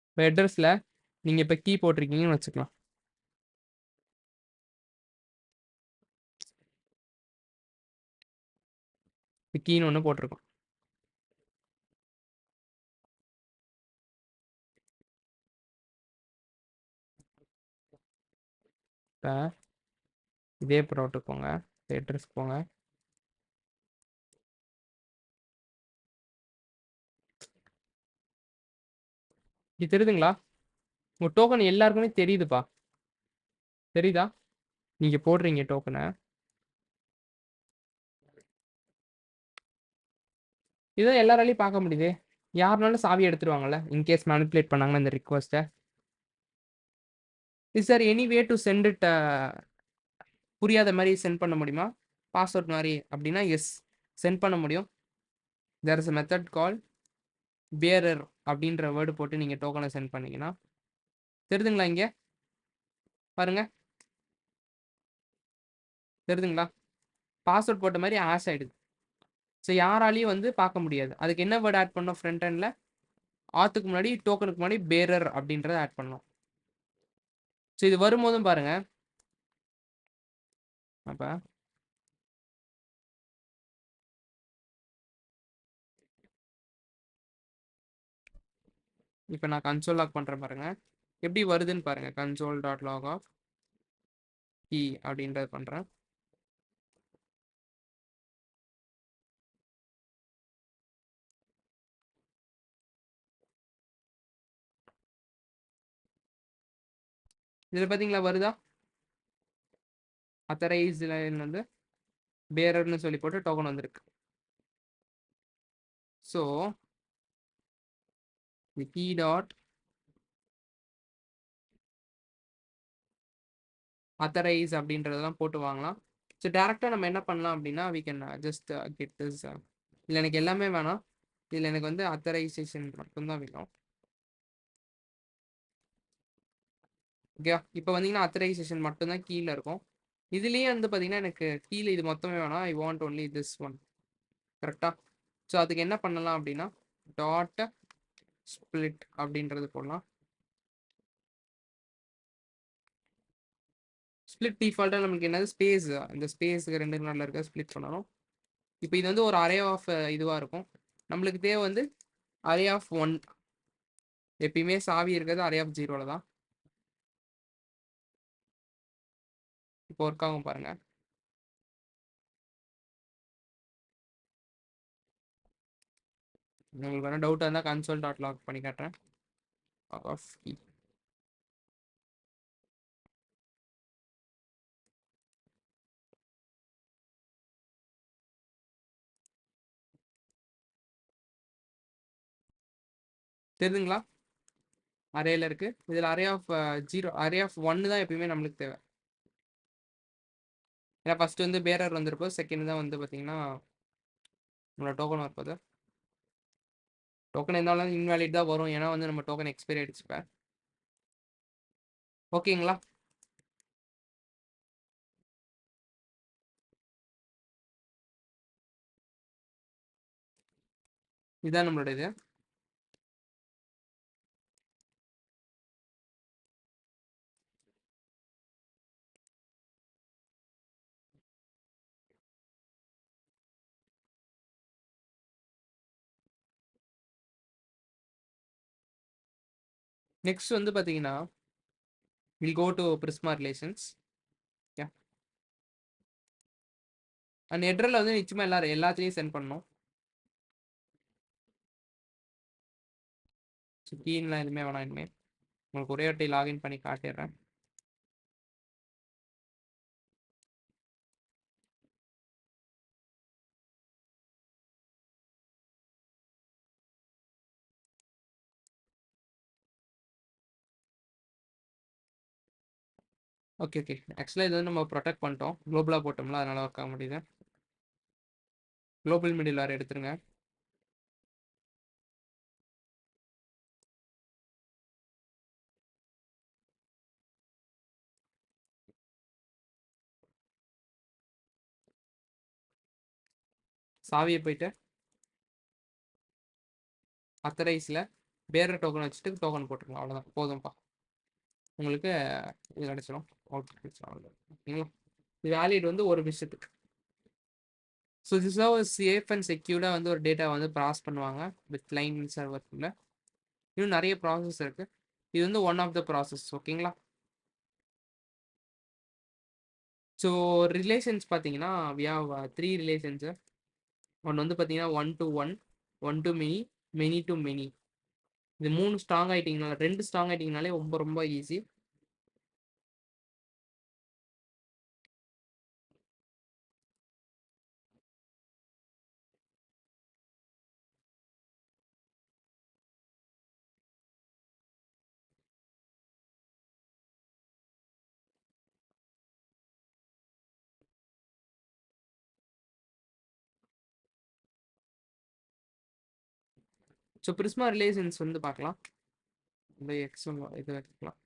இப்போ ஹெட்டர்ஸில் நீங்கள் இப்போ கீ போட்டிருக்கீங்கன்னு வச்சுக்கலாம். இப்போ கீன்னு ஒன்று போட்டிருக்கோம். இப்போ இதே ப்ரோட்டுக்கு போங்க, ஹெட்டர்ஸ்க்கு போங்க. இது தெரியுதுங்களா? உங்கள் டோக்கன் எல்லாருக்குமே தெரியுதுப்பா. தெரியுதா? நீங்க போடுறீங்க டோக்கனை. இதை எல்லாராலையும் பார்க்க முடியுது. யாருனாலும் சாவி எடுத்துருவாங்கல்ல இன்கேஸ் மேனிப்புலேட் பண்ணாங்கன்னா இந்த ரிக்வஸ்ட்டை. Is there any way to send it புரியாத மாதிரி சென்ட் பண்ண முடியுமா பாஸ்வேர்ட் மாதிரி அப்படின்னா எஸ் சென்ட் பண்ண முடியும். தேர் இஸ் அ மெத்தட் கால் பேரர் அப்படின்ற வேர்டு போட்டு நீங்கள் டோக்கனை சென்ட் பண்ணீங்கன்னா தெரியுதுங்களா? இங்கே பாருங்க, தெரியுதுங்களா? பாஸ்வேர்ட் போட்ட மாதிரி ஆஷ் ஆகிடுது. ஸோ யாராலையும் வந்து பார்க்க முடியாது. அதுக்கு என்ன வேர்டு ஆட் பண்ணோம்? ஃப்ரண்ட் எண்டில் ஆத்துக்கு முன்னாடி டோக்கனுக்கு முன்னாடி பேரர் அப்படின்றத ஆட் பண்ணோம். ஸோ இது வரும்போதும் பாருங்க, அப்போ இப்போ நான் கன்சோல் லாக் பண்ணுறேன் பாருங்க, எப்படி வருதுன்னு பாருங்க. Console dot log of key அப்படின்றது பண்ணுறேன். இதில் பார்த்தீங்களா வருதா? அத்தரைஸ்ல வந்து பேரர்னு சொல்லி போட்டு டோக்கன் வந்திருக்கு. So the key dot authorize அப்படின்றதெல்லாம் போட்டு வாங்கலாம். ஸோ டேரெக்டாக நம்ம என்ன பண்ணலாம் அப்படின்னா we can just get this. இல்லை எனக்கு எல்லாமே வேணாம், இதில் எனக்கு வந்து அத்தரைசேஷன் மட்டும்தான் வேணும். ஓகே, இப்போ வந்தீங்கன்னா அத்தரைசேஷன் மட்டும்தான் கீழே இருக்கும். இதுலேயே வந்து பார்த்தீங்கன்னா எனக்கு கீழே இது மொத்தமே வேணாம், I want only this one. கரெக்டாக? ஸோ அதுக்கு என்ன பண்ணலாம் அப்படின்னா டாட் ஸ்பிளிட் அப்படின்றது போடலாம். ஸ்பிளிட் டிஃபால்ட்டாக நமக்கு என்னது ஸ்பேஸ், இந்த ஸ்பேஸுக்கு 2 நாளில் இருக்க ஸ்பிளிட் பண்ணணும். இப்போ இது வந்து ஒரு அரே ஆஃப் இதுவாக இருக்கும். நம்மளுக்கு தேவை வந்து அரே ஆஃப் 1. எப்பயுமே சாவி இருக்கிறது அரே ஆஃப் 0ல தான். இப்போ ஒர்க் ஆகும் பாருங்க. உங்களுக்கு வேணா டவுட்டாக இருந்தால் கன்சோல் டாட் லாக் பண்ணி காட்டுறேன். ஆஃப் கீ தெரியுதுங்களா? அரேல இருக்கு. இதில் அரே ஆஃப் 0, அரே ஆஃப் 1 தான் எப்பயுமே நம்மளுக்கு தேவை. ஏன்னா ஃபர்ஸ்ட் வந்து பேரர் வந்திருப்போம், செகண்ட் தான் வந்து பார்த்தீங்கன்னா நம்மளோட டோக்கன் வரப்போது. டோக்கன் இருந்தாலும் இன்வேலிட் தான் வரும், ஏன்னா வந்து நம்ம டோக்கன் எக்ஸ்பைரி ஆயிடுச்சு இப்போ. ஓகேங்களா? இதுதான் நம்மளோட இது. நெக்ஸ்ட் வந்து பார்த்தீங்கன்னா we'll go to Prisma relations. Okay, and ஹெட்ரில் வந்து நிச்சயமாக எல்லாத்தையும் சென்ட் பண்ணணும். ஸோ கீன்லாம் எதுவுமே வேணாம். இனிமேல் உங்களுக்கு ஒரே வாட்டி லாகின் பண்ணி காட்டிடுறேன். ஓகே ஓகே, ஆக்சுவலாக இது வந்து நம்ம ப்ரொடெக்ட் பண்ணிட்டோம், குளோபலாக போட்டோம்ல, அதனால ஒர்க் ஆக முடியுது. குளோபல் மிடில் வேறு எடுத்துருங்க. சாவியை போயிட்டு அத்தரைஸில் பேரர் டோக்கன் வச்சுட்டு டோக்கன் போட்டுருங்க. அவ்வளோதான், போதும்ப்பா. உங்களுக்கு இது கிடச்சிடும், அவுட் கிடைச்சிடும். ஓகேங்களா? இது வேலிட் வந்து ஒரு விஷயத்துக்கு. ஸோ திஸாக ஒரு சேஃப் அண்ட் செக்யூர்டாக வந்து ஒரு டேட்டா வந்து ப்ராசஸ் பண்ணுவாங்க வித் லைன் சர்வரில். இன்னும் நிறைய ப்ராசஸ் இருக்குது, இது வந்து ஒன் ஆஃப் த ப்ராசஸ். ஓகேங்களா? ஸோ ரிலேஷன்ஸ் பார்த்தீங்கன்னா வி ஹவ் 3 ரிலேஷன்ஸு. ஒன்று வந்து பார்த்தீங்கன்னா 1 to 1, 1 to many, many to many. இது 3 ஸ்ட்ராங் ஆகிட்டிங்கனால, 2 ஸ்ட்ராங் ஆகிட்டிங்கனாலே ரொம்ப ரொம்ப ஈஸி. ஸோ பிரிஸ்மா ரிலேஷன்ஸ் வந்து பார்க்கலாம். இந்த எக்ஸ்1 இது வைக்கலாம்.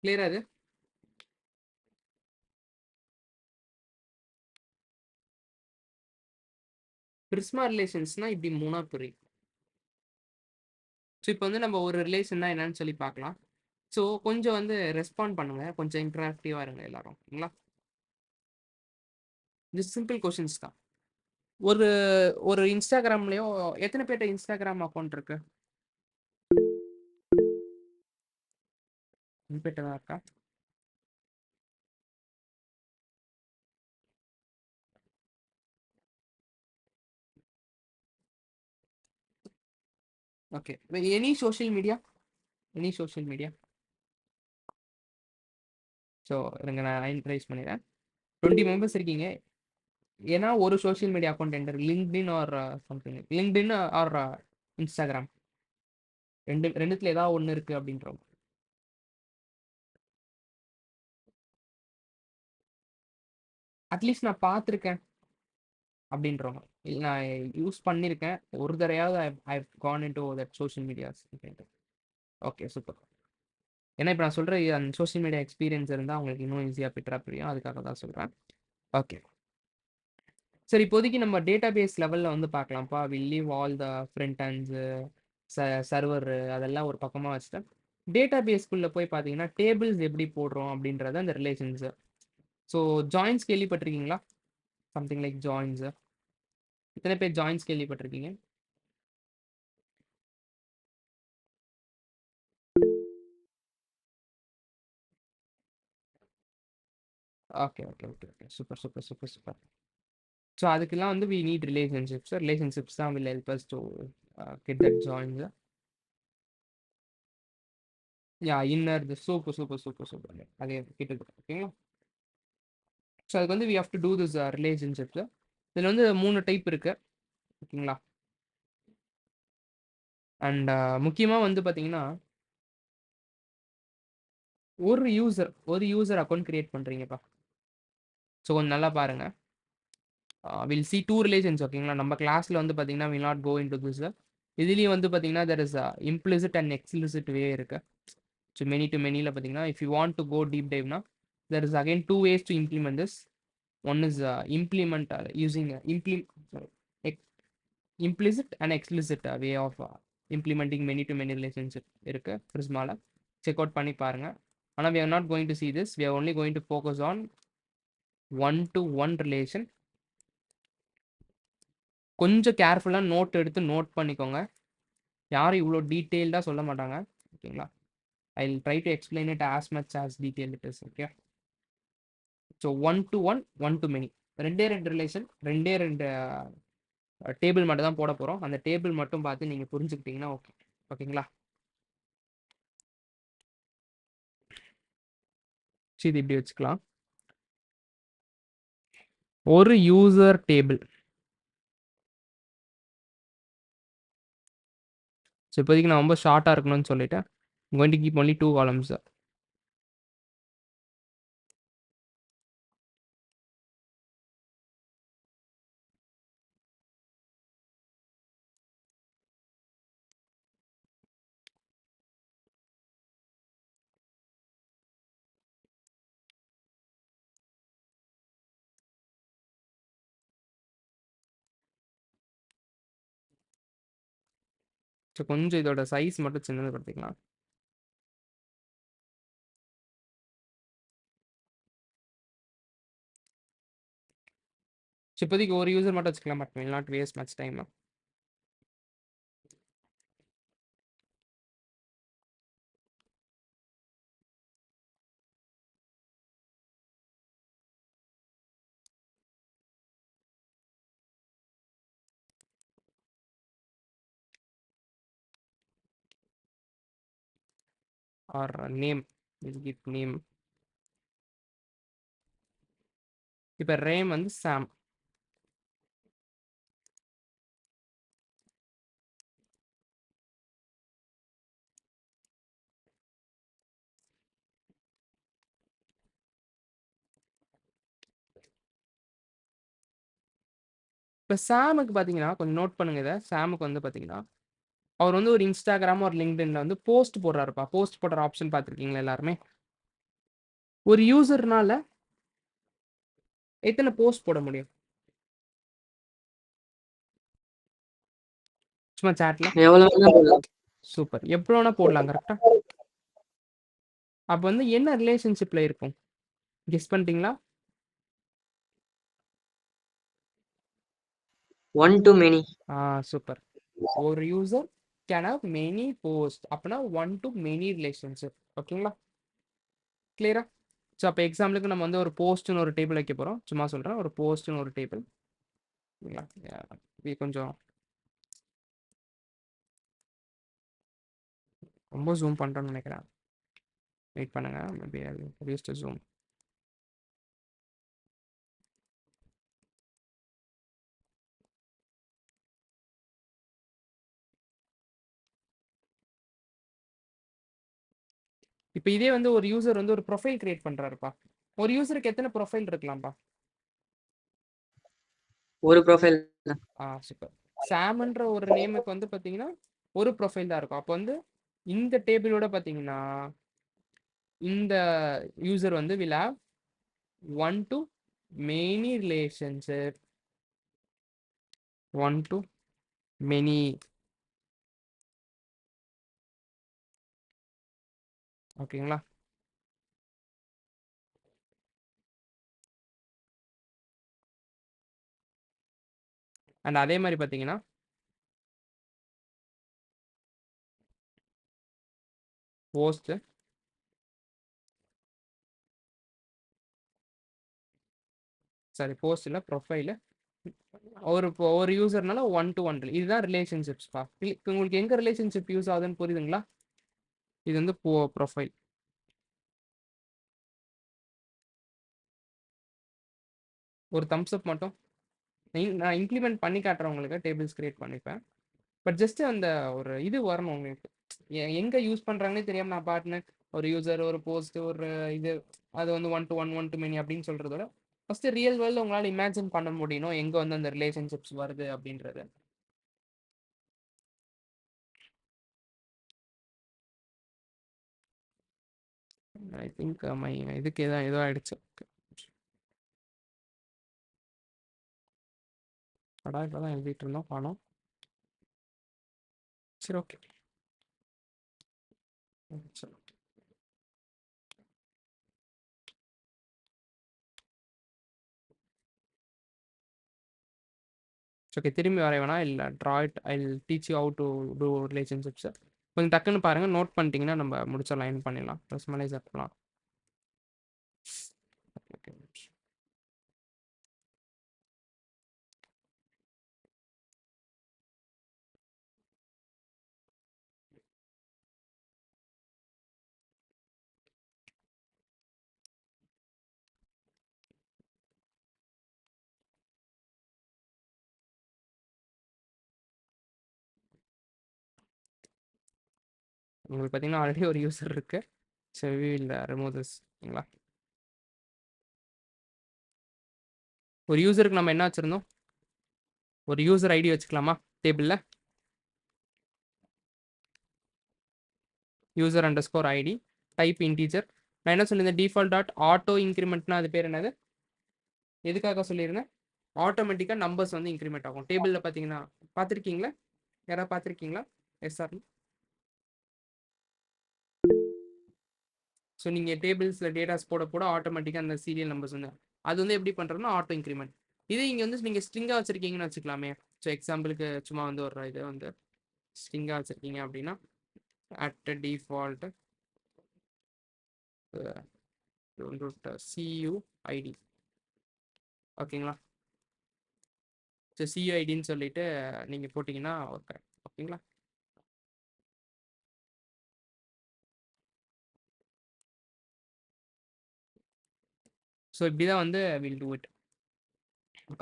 கிளியரா இது? பிரிஸ்மா ரிலேஷன்ஸ்னா இப்படி 3ஆ பிரியும். ஸோ இப்போ வந்து நம்ம ஒரு ரிலேஷன்னா என்னன்னு சொல்லி பார்க்கலாம். ஸோ கொஞ்சம் வந்து ரெஸ்பாண்ட் பண்ணுங்க. கொஞ்சம் இன்டராக்டிவா இருங்க எல்லாரும். ஓகேங்களா? இது சிம்பிள் கொஸ்டின்ஸ் தான். ஒரு ஒரு இன்ஸ்டாகிராம்லயோ எத்தனை பேர்ட்ட இன்ஸ்டாகிராம் அக்கௌண்ட் இருக்கு? பேர்ட்ட தான் இருக்கா? Okay. Any social media? Any social media? So இருங்க நான் ரைஸ் பண்ணிடுறேன். 20 மெம்பர்ஸ் இருக்கீங்க. ஏன்னா ஒரு social media account enter LinkedIn or something LinkedIn or Instagram ரெண்டுத்துல ஏதாவது ஒன்று இருக்கு அப்படின்றோம். அட்லீஸ்ட் நான் பார்த்துருக்கேன் அப்படின்றவங்க. இல்லை நான் யூஸ் பண்ணியிருக்கேன் ஒரு தடையாவது I can into that social medias அப்படின்ட்டு. Okay super. ஏன்னா இப்போ நான் சொல்கிற அந்த சோஷியல் மீடியா எக்ஸ்பீரியன்ஸ் இருந்தால் அவங்களுக்கு இன்னும் ஈஸியாக பெட்டராக புரியும். அதுக்காக தான் சொல்கிறேன். ஓகே சரி இப்போதைக்கு நம்ம டேட்டா பேஸ் லெவலில் வந்து பார்க்கலாம்ப்பா. We'll leave all the front ends server அதெல்லாம் ஒரு பக்கமாக வச்சுட்டேன். டேட்டா பேஸ்க்குள்ளே போய் பார்த்தீங்கன்னா டேபிள்ஸ் எப்படி போடுறோம் அப்படின்றத அந்த ரிலேஷன்ஸு. ஸோ ஜாயின்ஸ் கேள்விப்பட்டிருக்கீங்களா? Something like joins. எத்தனை பேர் ஜாயின்ஸ் கேள்விப்பட்டிருக்கீங்க? Okay okay okay okay super super super super. So அதுக்கெல்லாம் வந்து வி நீட் ரிலேஷன்ஷிப்ஸ். ரிலேஷன்ஷிப்ஸ் தான் will help us to get that joins. Yeah inner super super super super. அதே கிட்டது ஓகேங்களா? ஸோ அதுக்கு வந்து we have to do this relationships. இதில் வந்து 3 டைப் இருக்கு. ஓகேங்களா? அண்ட் முக்கியமாக வந்து பார்த்தீங்கன்னா ஒரு யூசர் அக்கௌண்ட் கிரியேட் பண்ணுறீங்கப்பா. ஸோ கொஞ்சம் நல்லா பாருங்க. We'll see 2 relations. ஓகேங்களா? நம்ம கிளாஸில் வந்து பார்த்தீங்கன்னா we'll not go into this. இதுலேயும் வந்து பார்த்தீங்கன்னா there is implicit and explicit way இருக்கு. ஸோ மெனி டு மெனியில் பார்த்தீங்கன்னா if you want to go deep டைவ்னா there is again 2 ways to implement this. One is implement using implicit and explicit way of implementing many to many relationship இருக்கு பிரிஸ்மால. Check out பண்ணி பாருங்க. ஆனால் we are not going to see this. We are only going to focus on one to one relation. கொஞ்சம் கேர்ஃபுல்லாக note எடுத்து note பண்ணிக்கோங்க. யாரும் இவ்வளோ டீட்டெயில்டாக சொல்ல மாட்டாங்க. ஓகேங்களா? I will try to explain it as much as detail it is. Okay so one to many ரெண்டே ரிலேஷன் ரெண்டே டேபிள் மட்டும் தான் போட போகிறோம். அந்த டேபிள் மட்டும் பார்த்து நீங்கள் புரிஞ்சுக்கிட்டீங்கன்னா ஓகே. ஓகேங்களா? சரி இது இப்படி வச்சுக்கலாம். ஒரு யூசர் டேபிள். ஸோ இப்போதைக்கு நான் ரொம்ப ஷார்ட்டாக இருக்கணும்னு சொல்லிட்டேன். going to keep only 2 columns. So கொஞ்சம் இதோட சைஸ் மட்டும் சின்னது படுத்திக்கலாம். ஸோ இப்போதைக்கு ஒரு யூசர் மட்டும் வச்சுக்கலாம், but will not waste much time. Or name, will give name. இப்போ ரேம் வந்து சாம். இப்போ சாமுக்கு பார்த்தீங்கன்னா கொஞ்சம் நோட் பண்ணுங்க இதை. சாமுக்கு வந்து பார்த்தீங்கன்னா அவர் வந்து ஒரு இன்ஸ்டாகிராம் ஒரு லிங்க்டின்ல வந்து போஸ்ட் போடுறாருப்பா. போஸ்ட் போடுற ஆப்ஷன் பார்த்துருக்கீங்களா எல்லாருமே? ஒரு யூசர்னால எத்தனை போஸ்ட் போட முடியும் சும்மா சாட்ல? எவ்வளவு வேணா போடலாம். சூப்பர். எப்போ வேணா போடலாம், கரெக்டா? அப்போ வந்து என்ன ரிலேஷன்ஷிப்ல இருக்கும், கெஸ் பண்ணிட்டீங்களா? 1 to many. சூப்பர். ஒரு user can have many post, அப்படின்னா 1 to many ரிலேஷன்ஷிப். ஓகேங்களா? கிளியரா? ஸோ அப்போ எக்ஸாம்பிளுக்கு நம்ம வந்து ஒரு போஸ்ட்னு ஒரு டேபிள் வைக்க போகிறோம். சும்மா சொல்கிறேன், ஒரு போஸ்ட்னு ஒரு டேபிள். இது கொஞ்சம் ரொம்ப ஜூம் பண்ணுறேன்னு நினைக்கிறேன். வெயிட் பண்ணுங்க, maybe I reduce the zoom. இப்போ இதே வந்து ஒரு யூசர் வந்து ஒரு ப்ரொஃபைல் கிரியேட் பண்றாருப்பா. ஒரு யூசருக்கு எத்தனை ப்ரொஃபைல் இருக்கலாம்ப்பா? ஒரு ப்ரொஃபைல். சூப்பர். சாம்ன்ற ஒரு நேமுக்கு வந்து பார்த்தீங்கன்னா ஒரு ப்ரொஃபைல் தான் இருக்கும். அப்போ வந்து இந்த டேபிளோட பார்த்தீங்கன்னா இந்த யூசர் வந்து will have 1 to many relationship. 1 to many. ஓகேங்களா? அண்ட் அதே மாதிரி பார்த்தீங்கன்னா போஸ்ட், சாரி போஸ்ட் இல்லை ப்ரொஃபைலு, ஒரு யூசர்னால 1 to 1. இதுதான் ரிலேஷன்ஷிப்ஸ்ப்பா. உங்களுக்கு எங்க ரிலேஷன்ஷிப் யூஸ் ஆகுதுன்னு புரியுதுங்களா? இது வந்து ப்ரொஃபைல். ஒரு தம்ஸ் அப் மட்டும். நான் இம்ப்ளிமெண்ட் பண்ணி காட்டுறேன் உங்களுக்கு, டேபிள்ஸ் கிரியேட் பண்ணிப்பேன். பட் ஜஸ்ட் அந்த ஒரு இது வரணும் உங்களுக்கு. எங்க யூஸ் பண்றாங்கன்னே தெரியாம நான் பாட்டுன்னு ஒரு யூசர் ஒரு போஸ்ட் ஒரு இது அது வந்து 1 to 1 1 to many அப்படின்னு சொல்றதோட ஃபர்ஸ்ட் ரியல் வேர்ல்ட்ல உங்களால இமேஜின் பண்ண முடியணும் எங்க வந்து அந்த ரிலேஷன்ஷிப்ஸ் வருது அப்படின்றது. ஐ திங்க் மை இதுக்கு ஏதோ ஆயிடுச்சு. அடா இப்பதான் எழுதிட்டு இருந்தோம் காணோம். சரி ஓகே. சரி ஓகே. திரும்பி வர வேணாம், இல்லை draw it. I teach you how to do relationships. கொஞ்சம் டக்குன்னு பாருங்க, நோட் பண்ணிட்டீங்கன்னா நம்ம முடிச்ச லைன் பண்ணிடலாம், பர்சனலைஸ் பண்ணலாம். ஓகே. உங்களுக்கு பார்த்தீங்கன்னா ஆல்ரெடி ஒரு யூசர் இருக்கு. சரி we will remove this. ஓகேங்களா? ஒரு யூசருக்கு நம்ம என்ன வச்சிருந்தோம், ஒரு யூசர் ஐடி வச்சுக்கலாமா டேபிள்ல? User underscore ID type integer. நான் என்ன சொல்லியிருந்தேன், டிஃபால்ட் டாட் ஆட்டோ இன்க்ரிமெண்ட்னா அது பேர் என்னது, எதுக்காக சொல்லியிருந்தேன்? ஆட்டோமேட்டிக்காக நம்பர்ஸ் வந்து இன்க்ரிமெண்ட் ஆகும் டேபிளில். பார்த்தீங்கன்னா பார்த்துருக்கீங்களா, யாராவது பார்த்துருக்கீங்களா? எஸ்ஆர். ஸோ நீங்கள் டேபிள்ஸில் டேட்டாஸ் போட போட ஆட்டோமேட்டிக்காக அந்த சீரியல் நம்பர்ஸ் வந்து அது வந்து எப்படி பண்ணுறோம்னா ஆட்டோ இன்க்ரிமெண்ட். இது இங்க வந்து நீங்க ஸ்ட்ரிங்கா வச்சிருக்கீங்கன்னு வச்சுக்கலாமே. ஸோ எக்ஸாம்பிளுக்கு சும்மா வந்து ஒரு இது வந்து ஸ்ட்ரிங்கா வச்சிருக்கீங்க அப்படின்னா அட் டிஃபால்ட் CUID ஓகேங்களா. ஸோ CUIDன்னு சொல்லிட்டு நீங்க போட்டீங்கன்னா ஓகே ஓகேங்களா. ஸோ இப்படிதான் வந்து வில் டூ இட்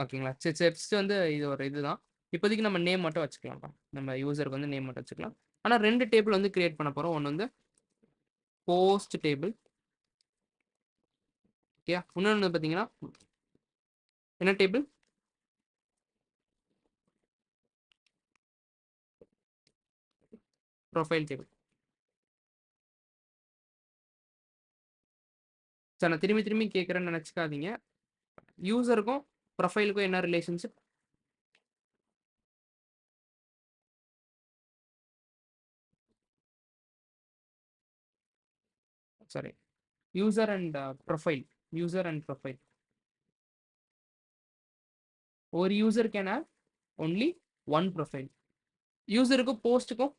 ஓகேங்களா. சரி நெக்ஸ்ட் வந்து இது ஒரு இதுதான். இப்போதைக்கு நம்ம நேம் மட்டும் வச்சுக்கலாம்ப்பா. நம்ம யூசருக்கு வந்து நேம் மட்டும் வச்சுக்கலாம். ஆனால் 2 டேபிள் வந்து கிரியேட் பண்ண போகிறோம். ஒன்று வந்து போஸ்ட் டேபிள் ஓகே. இன்னொன்று பார்த்தீங்கன்னா என்ன டேபிள், ப்ரொஃபைல் டேபிள். சார் நான் திரும்பி திரும்பி கேட்குறேன்னு நினச்சிக்காதீங்க. யூசருக்கும் ப்ரொஃபைலுக்கும் என்ன relationship? Sorry, user and profile. User and profile. ஒரு user can have only one profile. யூசருக்கும் போஸ்ட்டுக்கும்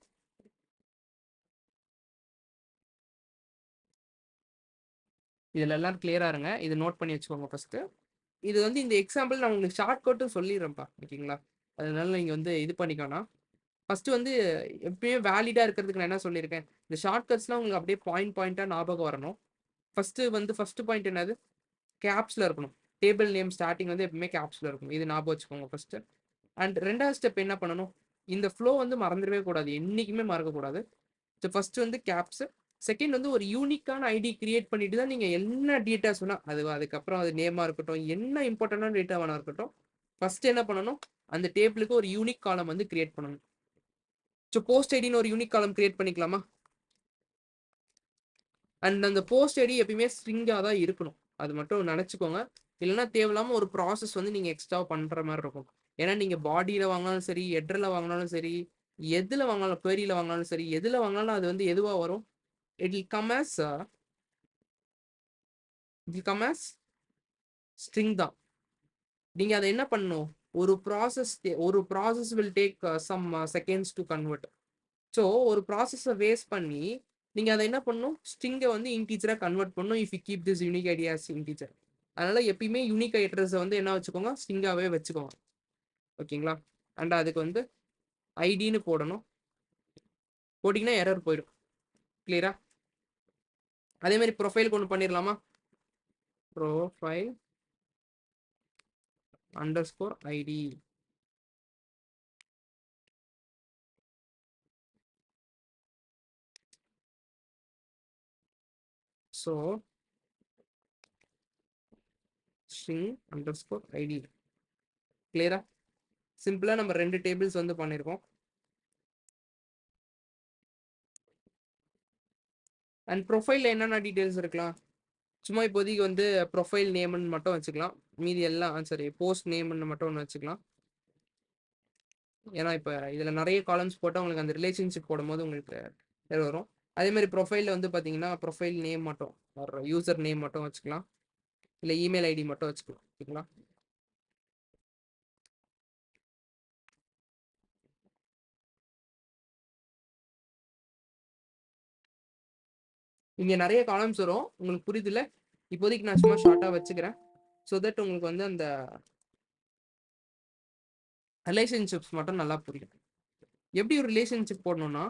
இதில் எல்லாம் கிளியராக இருங்க. இது நோட் பண்ணி வச்சுக்கோங்க ஃபஸ்ட்டு. இது வந்து இந்த எக்ஸாம்பிள் நான் உங்களுக்கு ஷார்ட் கட்டும் சொல்லிடுறேன்ப்பா ஓகேங்களா. அதனால நீங்கள் வந்து இது பண்ணிக்கணும். ஃபஸ்ட்டு வந்து எப்பயுமே வேலிடாக இருக்கிறதுக்கு நான் என்ன சொல்லியிருக்கேன், இந்த ஷார்ட் கட்ஸ்லாம் உங்களுக்கு அப்படியே பாயிண்டாக ஞாபகம் வரணும். ஃபஸ்ட்டு பாயிண்ட் என்னது, கேப்ஸில் இருக்கணும். டேபிள் நேம் ஸ்டார்டிங் வந்து எப்பவுமே கேப்ஸில் இருக்கும். இது ஞாபகம் வச்சுக்கோங்க ஃபஸ்ட்டு. அண்ட் ரெண்டாவது ஸ்டெப் என்ன பண்ணணும், இந்த ஃப்ளோ வந்து மறந்துடவே கூடாது, என்றைக்குமே மறக்கக்கூடாது. ஸோ ஃபஸ்ட்டு வந்து கேப்ஸு. செகண்ட் வந்து ஒரு யூனிக்கான ஐடி கிரியேட் பண்ணிட்டு தான் நீங்கள் என்ன டீட்டாஸ் வேணால் அதுக்கப்புறம் அது நேமாக இருக்கட்டும், என்ன இம்பார்ட்டண்டான டேட்டா வேணா இருக்கட்டும், ஃபஸ்ட்டு என்ன பண்ணணும், அந்த டேபிளுக்கு ஒரு யூனிக் காலம் வந்து கிரியேட் பண்ணணும். ஸோ போஸ்ட் ஐடின்னு ஒரு யூனிக் காலம் கிரியேட் பண்ணிக்கலாமா. அண்ட் அந்த போஸ்ட் ஐடி எப்பயுமே ஸ்ட்ரிங்காக தான் இருக்கணும், அது மட்டும் நினச்சிக்கோங்க. இல்லைன்னா தேவையில்லாமல் ஒரு ப்ராசஸ் வந்து நீங்கள் எக்ஸ்ட்ரா பண்ணுற மாதிரி இருக்கும். ஏன்னா நீங்கள் பாடியில் வாங்கினாலும் சரி, ஹெட்ரில் வாங்கினாலும் சரி, எதில் வாங்கினாலும், குவரியில் வாங்கினாலும் சரி, எதில் வாங்கினாலும் அது வந்து எதுவாக வரும், it will come as string தான். நீங்க அதை என்ன பண்ணணும், ஒரு process will take some seconds to convert. So ஒரு ப்ராசஸை வேஸ்ட் பண்ணி நீங்க அதை என்ன பண்ணணும், ஸ்ட்ரிங்கை வந்து இன்டீஜரா கன்வெர்ட் பண்ணணும். If you keep this unique ID as integer. அதனால எப்பயுமே யூனிக் அட்ரஸை வந்து என்ன வச்சுக்கோங்க, ஸ்ட்ரிங்காவே வச்சுக்கோங்க ஓகேங்களா. அண்ட் அதுக்கு வந்து ஐடின்னு போடணும். போட்டிங்கன்னா எரர் போயிடும். கிளியரா. அதே மாதிரி ப்ரொஃபைலுக்கு ஒன்று பண்ணிடலாமா, profile _id. So string _id. கிளியரா. சிம்பிளா நம்ம 2 டேபிள்ஸ் வந்து பண்ணியிருக்கோம். அண்ட் ப்ரொஃபைலில் என்னென்ன டீட்டெயில்ஸ் இருக்கலாம், சும்மா இப்போதைக்கு வந்து ப்ரொஃபைல் நேம்னு மட்டும் வச்சுக்கலாம். மீதி எல்லாம் சரி, போஸ்ட் நேம்னு மட்டும் ஒன்று வச்சுக்கலாம். ஏன்னா இப்போ இதில் நிறைய காலம்ஸ் போட்டால் உங்களுக்கு அந்த ரிலேஷன்ஷிப் போடும்போது உங்களுக்கு வரும். அதே மாதிரி ப்ரொஃபைலில் வந்து பார்த்தீங்கன்னா ப்ரொஃபைல் நேம் மட்டும், ஒரு யூசர் நேம் மட்டும் வச்சுக்கலாம், இல்லை இமெயில் ஐடி மட்டும் வச்சுக்கலாம் ஓகேங்களா. இங்கே நிறைய காலம்ஸ் வரும், உங்களுக்கு புரியுதுல்ல. இப்போதைக்கு நான் சும்மா ஷார்ட்டாக வச்சுக்கிறேன். ஸோ தட் உங்களுக்கு வந்து அந்த ரிலேஷன்ஷிப்ஸ் மட்டும் நல்லா புரியும். எப்படி ஒரு ரிலேஷன்ஷிப் போடணும்னா,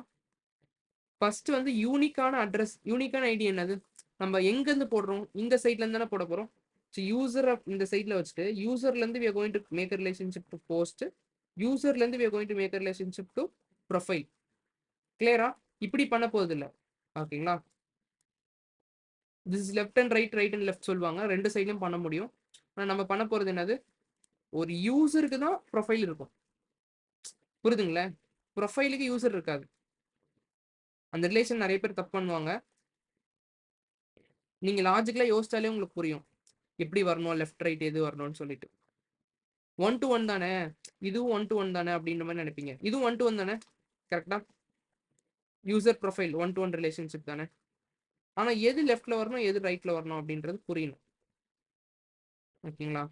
ஃபர்ஸ்ட் வந்து யூனிக்கான அட்ரஸ், யூனிக்கான ஐடி என்னது, நம்ம எங்கேருந்து போடுறோம், இந்த சைட்லேருந்து தானே போட போகிறோம். ஸோ யூசரை இந்த சைடில் வச்சுட்டு, யூசர்லேருந்து we are going to make a relationship to post, யூசர்லேருந்து we are going to make a relationship to profile. கிளியரா. இப்படி பண்ண போகுது இல்லை ஓகேங்களா. This is left and right, right and left சொல்லுவாங்க, 2 சைட்லையும் பண்ண முடியும். ஆனால் நம்ம பண்ண போகிறது என்னது, ஒரு யூசருக்கு தான் ப்ரொஃபைல் இருக்கும். புரியுதுங்களே. ப்ரொஃபைலுக்கு யூசர் இருக்காது. அந்த ரிலேஷன் நிறைய பேர் தப்பு பண்ணுவாங்க. நீங்க லாஜிக்கலா யோசிச்சாலே உங்களுக்கு புரியும் எப்படி வரணும், லெஃப்ட் ரைட் எது வரணும்னு சொல்லிட்டு. 1 to 1 தானே, இதுவும் 1 to 1 தானே அப்படின்ற மாதிரி நினைப்பீங்க. இதுவும் 1 to 1 தானே, கரெக்டா. யூசர் ப்ரொஃபைல் 1 to 1 ரிலேஷன்ஷிப் தானே. ஆனால் எது லெஃப்ட்ல வரணும், எது ரைட்ல வரணும் அப்படின்றது புரியணும் ஓகேங்களா.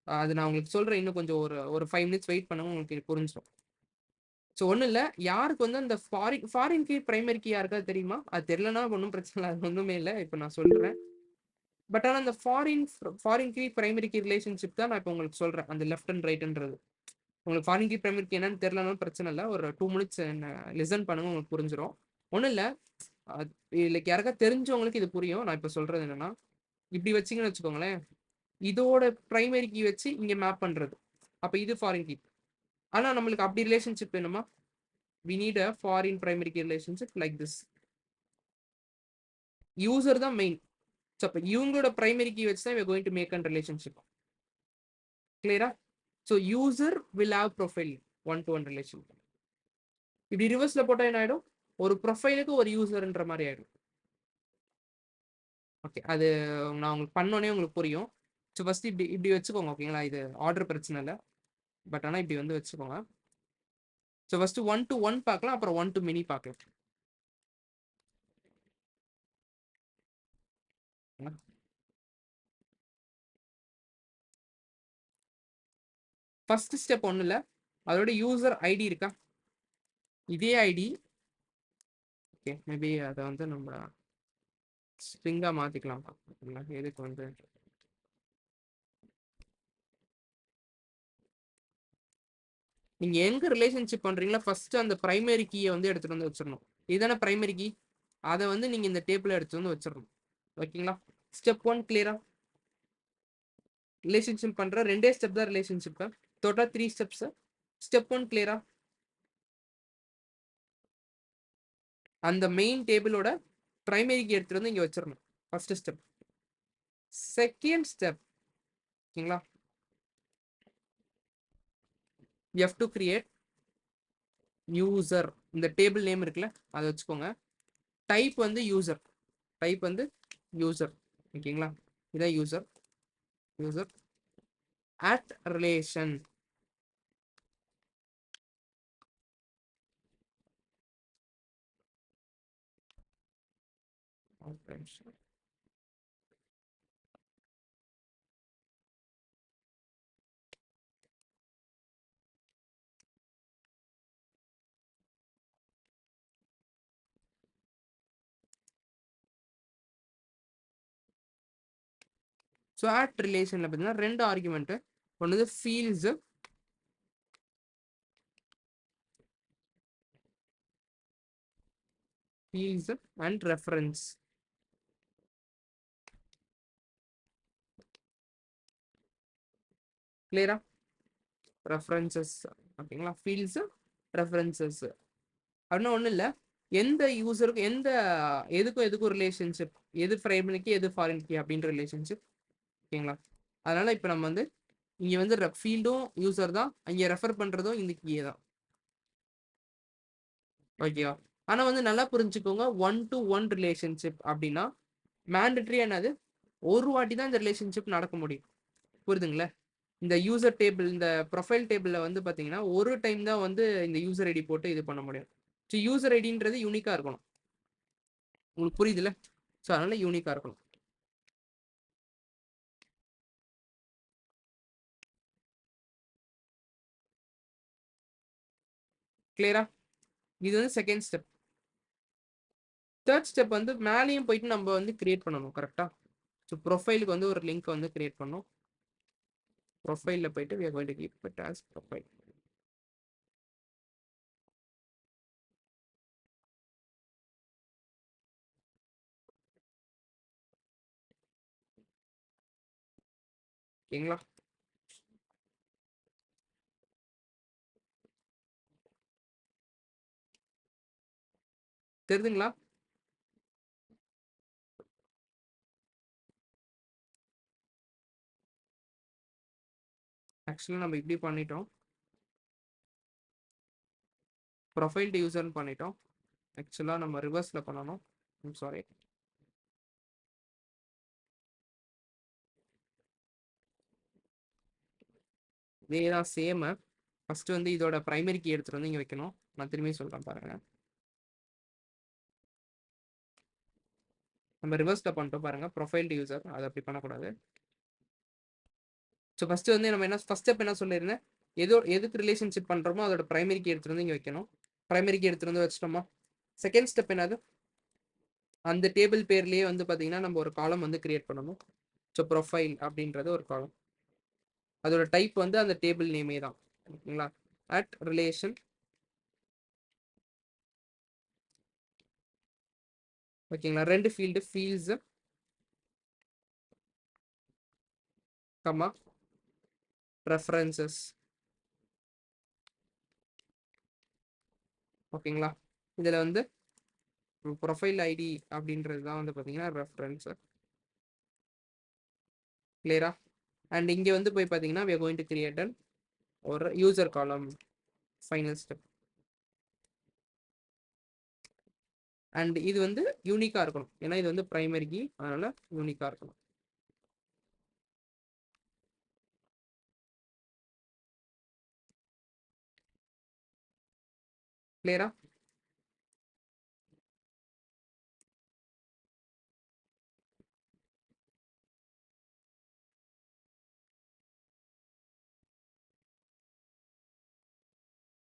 அது நான் உங்களுக்கு சொல்றேன். இன்னும் கொஞ்சம் ஒரு 5 மினிட்ஸ் வெயிட் பண்ணுங்க. உங்களுக்கு புரிஞ்சிடும். ஸோ ஒண்ணும் இல்ல. யாருக்கு வந்து அந்த ஃபாரின் கீ, பிரைமரி கீ யாருக்காவது தெரியுமா? அது தெரியலன்னா ஒண்ணும் பிரச்சனை இல்ல. அது ஒண்ணுமே இல்ல. இப்ப நான் சொல்றேன். பட் ஆனா அந்த foreign key, primary key relationship தான் நான் இப்ப உங்களுக்கு சொல்றேன். அந்த லெஃப்ட் அண்ட் ரைட்ன்றது. உங்களுக்கு ஃபாரின் கீ, பிரைமரி கீ என்னன்னு தெரியலனாலும் பிரச்சனை இல்ல. ஒரு 2 மினிட்ஸ் என்ன லிசன் பண்ணுங்க. உங்களுக்கு புரிஞ்சிரும். ஒண்ணும் இல்ல. லைக் யாருக்காவது தெரிஞ்சவங்களுக்கு இது புரியும். நான் இப்ப சொல்றது என்னன்னா, இப்படி வச்சீங்கன்னு வச்சுக்கோங்களேன். இதோட பிரைமரி கீ வச்சு இங்க மேப் பண்றது. அப்ப இது ஃபாரின் கீ. ஆனா நம்மளுக்கு அப்படி ரிலேஷன்ஷிப் வேணுமா? we need a foreign primary key relationship like this. User தான் மெயின். ஸோ அப்போ இவங்களோட பிரைமரி கீ வச்சு தான் we are going to make a relationship. கிளியரா? So user will have profile one to one relation. இப்படி ரிவர்ஸ்ல போட்டா என்ன ஆயிடும்? ஒரு ப்ரொஃபைலுக்கு ஒரு யூசர்ன்ற மாதிரி ஆயிடும். ஓகே, அது நான் உங்களுக்கு பண்ணோன்னே உங்களுக்கு புரியும். ஸோ ஃபர்ஸ்ட் இப்படி இப்படி வச்சுக்கோங்க. ஓகேங்களா? இது ஆர்டர் பிரச்சனை இல்லை. பட் ஆனால் இப்படி வந்து வச்சுக்கோங்க. So first one to one பார்க்கலாம், அப்புறம் ஒன் டு மெனி பார்க்கலாம். ஃபர்ஸ்ட் ஸ்டெப் ஒன்றும் இல்லை. அதோட யூசர் ஐடி இருக்கா? இதே ஐடி. ஓகே, மேபி அதை வந்து நம்ம ஸ்ட்ரிங்கா மாத்திக்கலாம். எதுக்கு வந்து நீங்க எங்க ரிலேஷன்ஷிப் பண்றீங்களோ ஃபர்ஸ்ட் அந்த பிரைமரி கீயை வந்து எடுத்துட்டு வந்து வச்சிடணும். இதுதானே பிரைமரி கீ. அதை வந்து நீங்க இந்த டேபிள் எடுத்து வந்து வச்சிடணும். ஓகேங்களா? ஸ்டெப் ஒன் கிளியரா? ரிலேஷன்ஷிப் பண்ற ரெண்டே ஸ்டெப் தான் relationship. Total 3 steps. Step one கிளியரா? அந்த மெயின் டேபிளோட பிரைமரி கீ எடுத்துட்டு வந்து இங்க வச்சிடணும். First step. செகண்ட் ஸ்டெப், ஓகேங்களா, you have to create user. இந்த டேபிள் நேம் இருக்குல்ல, அதை வச்சுக்கோங்க. டைப் வந்து யூசர். டைப் வந்து யூசர். ஓகேங்களா? இதான் user. User at relation. So at ரிலேஷன்ல பார்த்தீங்கன்னா 2 ஆர்குமெண்ட். ஒன்று ஃபீல்ட்ஸ், ஃபீல்ட்ஸ் அண்ட் ரெஃபரன்ஸ். கிளியரா? ரெஃபரன்சஸ். ஓகேங்களா? ஃபீல்ட்ஸ், ரெஃபரன்சஸ் அப்படின்னா ஒன்றும் இல்லை. எந்த யூசருக்கும் எதுக்கும் ரிலேஷன்ஷிப், எது பிரைமரிக்கு எது ஃபாரின் கீ அப்படின்ற ரிலேஷன்ஷிப். ஓகேங்களா? அதனால இப்போ நம்ம வந்து இங்கே வந்து ஃபீல்டும் யூசர் தான், இங்கே ரெஃபர் பண்ணுறதும் இந்த கீயே தான். ஓகேவா? ஆனால் வந்து நல்லா புரிஞ்சுக்கோங்க. ஒன் டு ஒன் ரிலேஷன்ஷிப் அப்படின்னா மேண்டட்ரி என்னது? ஒரு வாட்டி தான் இந்த ரிலேஷன்ஷிப் நடக்க முடியும். புரியுதுங்களா? இந்த யூசர் டேபிள், இந்த ப்ரொஃபைல் டேபிளில் வந்து பார்த்தீங்கன்னா ஒரு டைம் தான் வந்து இந்த யூசர் ஐடி போட்டு இது பண்ண முடியும். ஸோ யூசர் ஐடின்றது யூனிக்காக இருக்கணும். உங்களுக்கு புரியுதுல்ல? ஸோ அதனால யூனிக்காக இருக்கணும். கிளியரா? இது வந்து செகண்ட் ஸ்டெப். தேர்ட் ஸ்டெப் வந்து மேலேயும் போயிட்டு நம்ம வந்து கிரியேட் பண்ணணும். கரெக்டா? ஸோ ப்ரொஃபைலுக்கு வந்து ஒரு லிங்க் வந்து கிரியேட் பண்ணணும். ப்ரொஃபைலில் போயிட்டு we are going to keep it as profile. ஓகேங்களா? தெரியுதுங்களா? ஆக்சுவலாக நம்ம இப்படி பண்ணிட்டோம். ப்ரொஃபைல் டு யூசர்னு பண்ணிட்டோம். ஆக்சுவலாக நம்ம ரிவர்ஸில் பண்ணணும். சாரி. இதே தான் சேமு. ஃபர்ஸ்ட் வந்து இதோட பிரைமரி கீ எடுத்துட்டு வந்து இங்கே வைக்கணும். நான் திரும்பி சொல்கிறேன் பாருங்க. நம்ம ரிவர்ஸில் பண்ணிட்டோம் பாருங்க. ப்ரொஃபைல் டு யூசர், அதை அப்படி பண்ணக்கூடாது. ஸோ ஃபஸ்ட்டு வந்து நம்ம ஃபஸ்ட் ஸ்டெப் என்ன சொல்லியிருந்தேன், எதுக்கு ரிலேஷன்ஷிப் பண்ணுறோமோ அதோட பிரைமரி கீ எடுத்துகிட்டு வந்து இங்கே வைக்கணும். பிரைமரி கீ எடுத்துகிட்டு வந்து வச்சிட்டோமா. செகண்ட் ஸ்டெப் என்னது, அந்த டேபிள் பேர்லேயே வந்து பார்த்தீங்கன்னா நம்ம ஒரு காலம் வந்து கிரியேட் பண்ணணும். ஸோ ப்ரொஃபைல் அப்படின்றது ஒரு காலம். அதோட டைப் வந்து அந்த டேபிள் நேமே தான். ஓகேங்களா. அட் ரிலேஷன் ஓகேங்களா. 2 ஃபீல்ட்ஸ் கமா ரெஃபரன்சஸ். ஓகேங்களா. இதில் வந்து ப்ரொஃபைல் ஐடி அப்படின்றது தான் வந்து பார்த்தீங்கன்னா ரெஃபரன்ஸ். கிளியரா. அண்ட் இங்கே வந்து போய் பார்த்தீங்கன்னா we are going to create ஒரு யூசர் காலம். Final step. அண்ட் இது வந்து யூனிக்காக இருக்கணும், ஏன்னா இது வந்து பிரைமரி கீ, அதனால யூனிக்காக இருக்கணும். கிளியரா.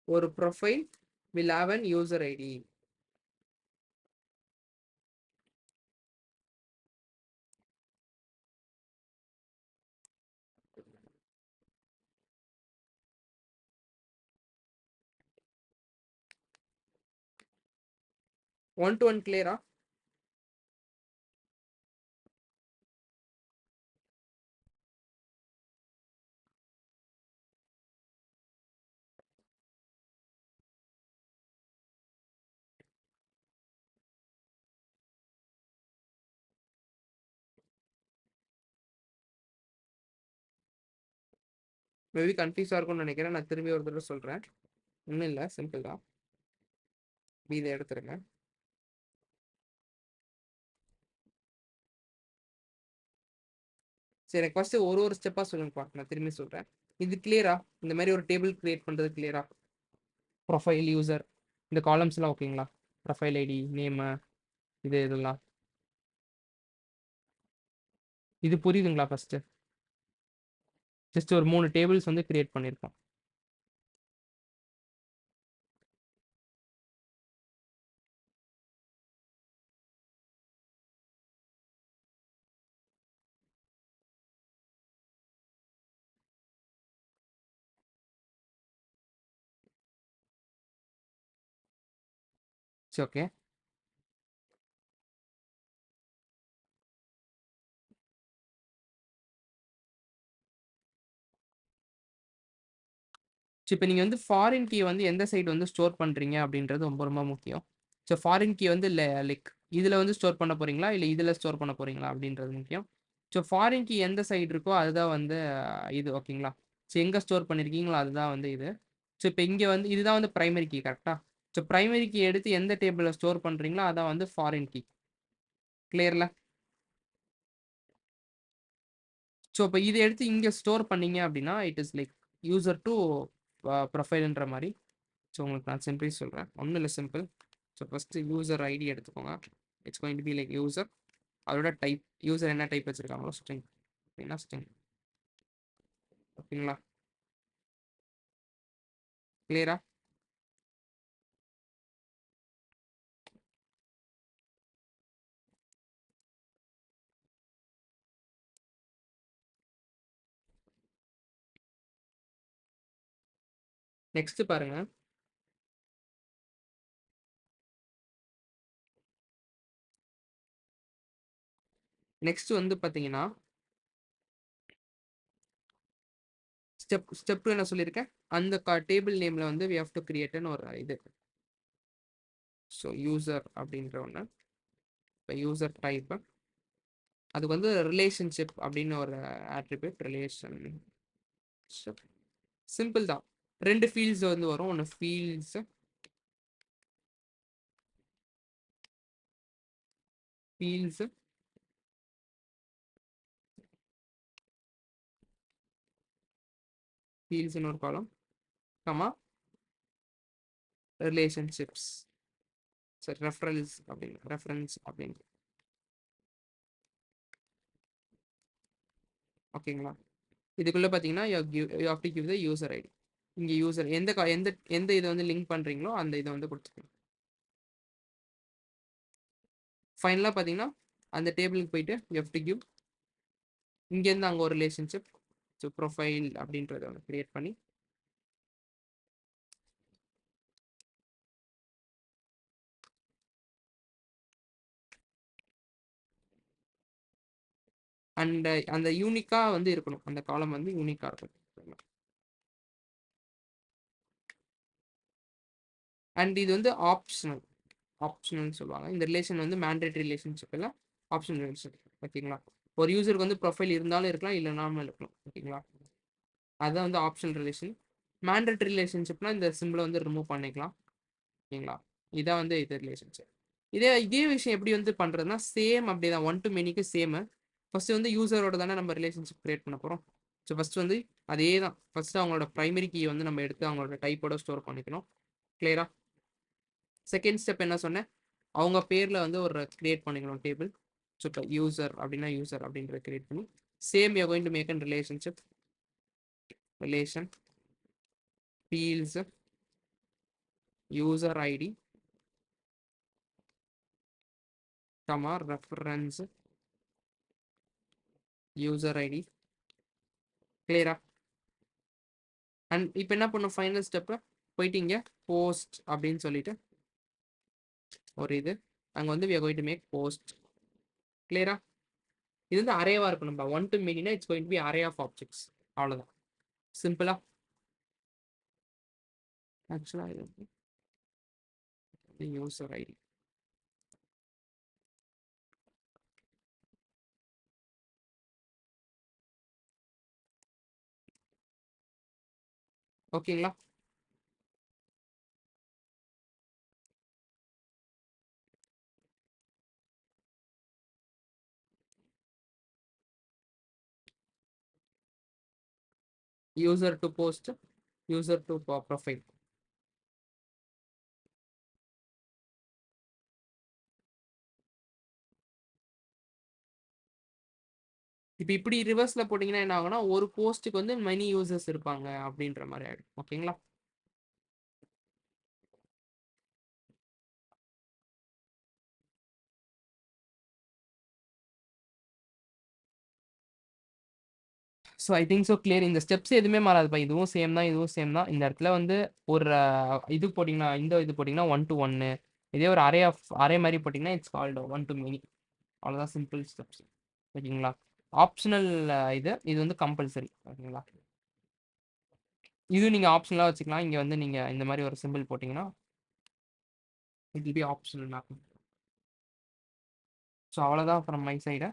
ஒரு profile will have an user ID. One to one கிளியரா. மேபி கன்ஃபியூஸாக இருக்கும்னு நினைக்கிறேன், நான் திரும்பி ஒரு தடவை சொல்கிறேன். ஒன்றும் இல்லை, சிம்பிள் தான். இதை எடுத்துருங்க. சரி, எனக்கு ஃபஸ்ட்டு ஒரு ஸ்டெப்பாக சொல்லுங்கப்பா, நான் திரும்பி சொல்கிறேன். இது கிளியரா. இந்த மாதிரி ஒரு டேபிள் கிரியேட் பண்ணுறது கிளியரா. ப்ரொஃபைல் யூசர் இந்த காலம்ஸ்லாம் ஓகேங்களா. ப்ரொஃபைல் ஐடி நேமு இதெல்லாம் இது புரியுதுங்களா. ஃபஸ்ட்டு ஜஸ்ட் ஒரு 3 டேபிள்ஸ் வந்து கிரியேட் பண்ணியிருக்கோம். சரி, ஓகே. ஸோ இப்போ நீங்கள் வந்து ஃபாரின் கீ வந்து எந்த சைடு வந்து ஸ்டோர் பண்ணுறீங்க அப்படின்றது ரொம்ப ரொம்ப முக்கியம். ஸோ ஃபாரின் கீ வந்து லைக் இதில் வந்து ஸ்டோர் பண்ண போகிறீங்களா இல்லை இதில் ஸ்டோர் பண்ண போகிறீங்களா அப்படின்றது முக்கியம். ஸோ ஃபாரின் கீ எந்த சைடு இருக்கோ அதுதான் வந்து இது ஓகேங்களா. ஸோ எங்கே ஸ்டோர் பண்ணியிருக்கீங்களோ அதுதான் வந்து இது. ஸோ இப்போ இங்கே வந்து இதுதான் வந்து பிரைமரி கீ கரெக்டாக. ஸோ பிரைமரி கீ எடுத்து எந்த டேபிளில் ஸ்டோர் பண்ணுறீங்களோ அதான் வந்து ஃபாரின் கீ. கிளியர்ல. ஸோ இப்போ இதை எடுத்து இங்கே ஸ்டோர் பண்ணீங்க அப்படின்னா it is like user to ப்ரொஃபைல்ன்ற மாதிரி. ஸோ உங்களுக்கு நான் சிம்பிளி சொல்கிறேன், ஒன்றும் இல்லை, simple. So first user ID எடுத்துக்கோங்க. It's going to be like user. அதோட டைப், யூசர் என்ன டைப் வச்சுருக்காங்களோ ஸ்ட்ரிங் அப்படின்னா ஸ்ட்ரிங். ஓகேங்களா. கிளியரா. நெக்ஸ்ட் பாருங்க. நெக்ஸ்ட் வந்து பார்த்தீங்கன்னா ஸ்டெப் 2 என்ன சொல்லியிருக்கேன், அந்த டேபிள் நேமில் வந்து we have to create ஒரு இது. ஸோ யூசர் அப்படின்ற ஒன்று. இப்போ யூசர் டைப் அதுக்கு வந்து ரிலேஷன்ஷிப் அப்படின்னு ஒரு ஆட்ரிபியூட். ரிலேஷன்ஷிப் சிம்பிள் தான். 2 ஃபீல்ட்ஸ் வந்து வரும். ஒன்று ஃபீல்ட்ஸ் ஃபீல்ட்ஸ் ஃபீல்ட்ஸ்னு ஒரு காலம் கமா ரிலேஷன்ஷிப்ஸ். சரி, ரெஃபரன்ஸ் அப்படின்னு. ஓகேங்களா. இதுக்குள்ள பார்த்தீங்கன்னா you have to give the user ID. இங்கே யூசர் எந்த இதை வந்து லிங்க் பண்ணுறீங்களோ அந்த இதை வந்து கொடுத்துக்கணும். ஃபைனலாக பார்த்தீங்கன்னா அந்த டேபிளுக்கு போயிட்டு யூ ஹேவ் டு கிவ் இங்கேருந்து அங்கே ஒரு ரிலேஷன்ஷிப். ஸோ ப்ரொஃபைல் அப்படின்றத வந்து கிரியேட் பண்ணி அண்ட் அந்த யூனிக்காக வந்து இருக்கணும். அந்த காலம் வந்து யூனிக்காக இருக்கணும். அண்ட் இது வந்து ஆப்ஷனல்னு சொல்லுவாங்க. இந்த ரிலேஷன் வந்து மேண்டேட்டரி ரிலேஷன்ஷிப் இல்லை, ஆப்ஷனல் ரிலேஷன்ஷிப். ஓகேங்களா? ஒரு யூசருக்கு வந்து ப்ரொஃபைல் இருந்தாலும் இருக்கலாம், இல்லைனாலும் இருக்கலாம். ஓகேங்களா? அதுதான் வந்து ஆப்ஷனல் ரிலேஷன். மேண்டேட்டரி ரிலேஷன்ஷிப்னா இந்த சிம்பிளை வந்து ரிமூவ் பண்ணிக்கலாம். ஓகேங்களா? இதான் வந்து இது ரிலேஷன்ஷிப். இதே விஷயம் எப்படி வந்து பண்ணுறதுனா சேம் அப்படியே தான், 1 to manyக்கு சேமு. ஃபர்ஸ்ட் வந்து யூசரோட தானே நம்ம ரிலேஷன்ஷிப் கிரியேட் பண்ண போகிறோம். ஸோ ஃபர்ஸ்ட் வந்து அதே தான். ஃபர்ஸ்ட் அவங்களோட ப்ரைமரி கீ வந்து நம்ம எடுத்து அவங்களோட டைப்போட ஸ்டோர் பண்ணிக்கணும். கிளியரா? செகண்ட் ஸ்டெப் என்ன சொன்னேன், அவங்க பேரில் வந்து ஒரு கிரியேட் பண்ணிக்கணும் டேபிள். ஸோ இப்போ யூசர் அப்படின்னா யூசர் அப்படின்றத கிரியேட் பண்ணி same you going to make an relationship. Relation fields user ID comma reference user ID. கிளியரா? அண்ட் இப்போ என்ன பண்ணும், ஃபைனல் ஸ்டெப்பு போயிட்டு இங்கே போஸ்ட் அப்படின்னு சொல்லிட்டு ஒரு இது அங்கே வந்து we are going to make post. கிளியரா? இது வந்து அரேவா இருக்கும். நம்ம 1 to many it's going to be array of objects. அவ்வளோதான், சிம்பிளா. ஆக்சுவலாக இது வந்து யூசர் ஐடி. ஓகேங்களா? User to post, user to profile. இப்போ இப்படி ரிவர்ஸில் போட்டிங்கன்னா என்ன ஆகும்னா, ஒரு போஸ்ட்டுக்கு வந்து மெனி யூசர்ஸ் இருப்பாங்க அப்படின்ற மாதிரி ஆகிடும். ஓகேங்களா? So I think so clear. இந்த ஸ்டெப்ஸ் எதுவுமே மாறாதுப்பா. இதுவும் சேம் தான், இதுவும் சேம் தான். இந்த இடத்துல வந்து ஒரு இது போட்டிங்கன்னா, இந்த இது போட்டிங்கன்னா 1 to 1. இதே ஒரு அரே மாதிரி போட்டிங்கன்னா இட்ஸ் கால்டு 1 to many. அவ்வளோதான், சிம்பிள் ஸ்டெப்ஸ். ஓகேங்களா? ஆப்ஷனல் இது வந்து கம்பல்சரி. ஓகேங்களா? இது நீங்கள் ஆப்ஷனலாக வச்சுக்கலாம். இங்கே வந்து நீங்கள் இந்த மாதிரி ஒரு சிம்பிள் போட்டிங்கன்னா it will be optional map. So அவ்வளோதான் from my side.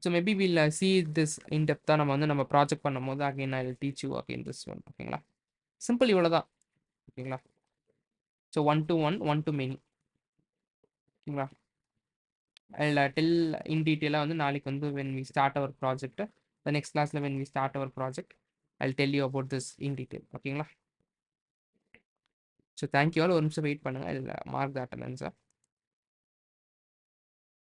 So maybe will see this in டெப்த்தாக நம்ம வந்து நம்ம ப்ராஜெக்ட் பண்ணும்போது again I will teach you again this one. ஓகேங்களா? சிம்பிள் இவ்வளோ தான். ஓகேங்களா? So 1 to 1, 1 to many. ஓகேங்களா? அதில் டெல் இன் டீட்டெயிலாக வந்து நாளைக்கு வந்து when we start our project, the next கிளாஸில் when we start our project I will tell you about this in detail. ஓகேங்களா? So thank you all. ஒரு நிமிஷம் வெயிட் பண்ணுங்கள். I will mark the அட்டெண்டன்ஸை.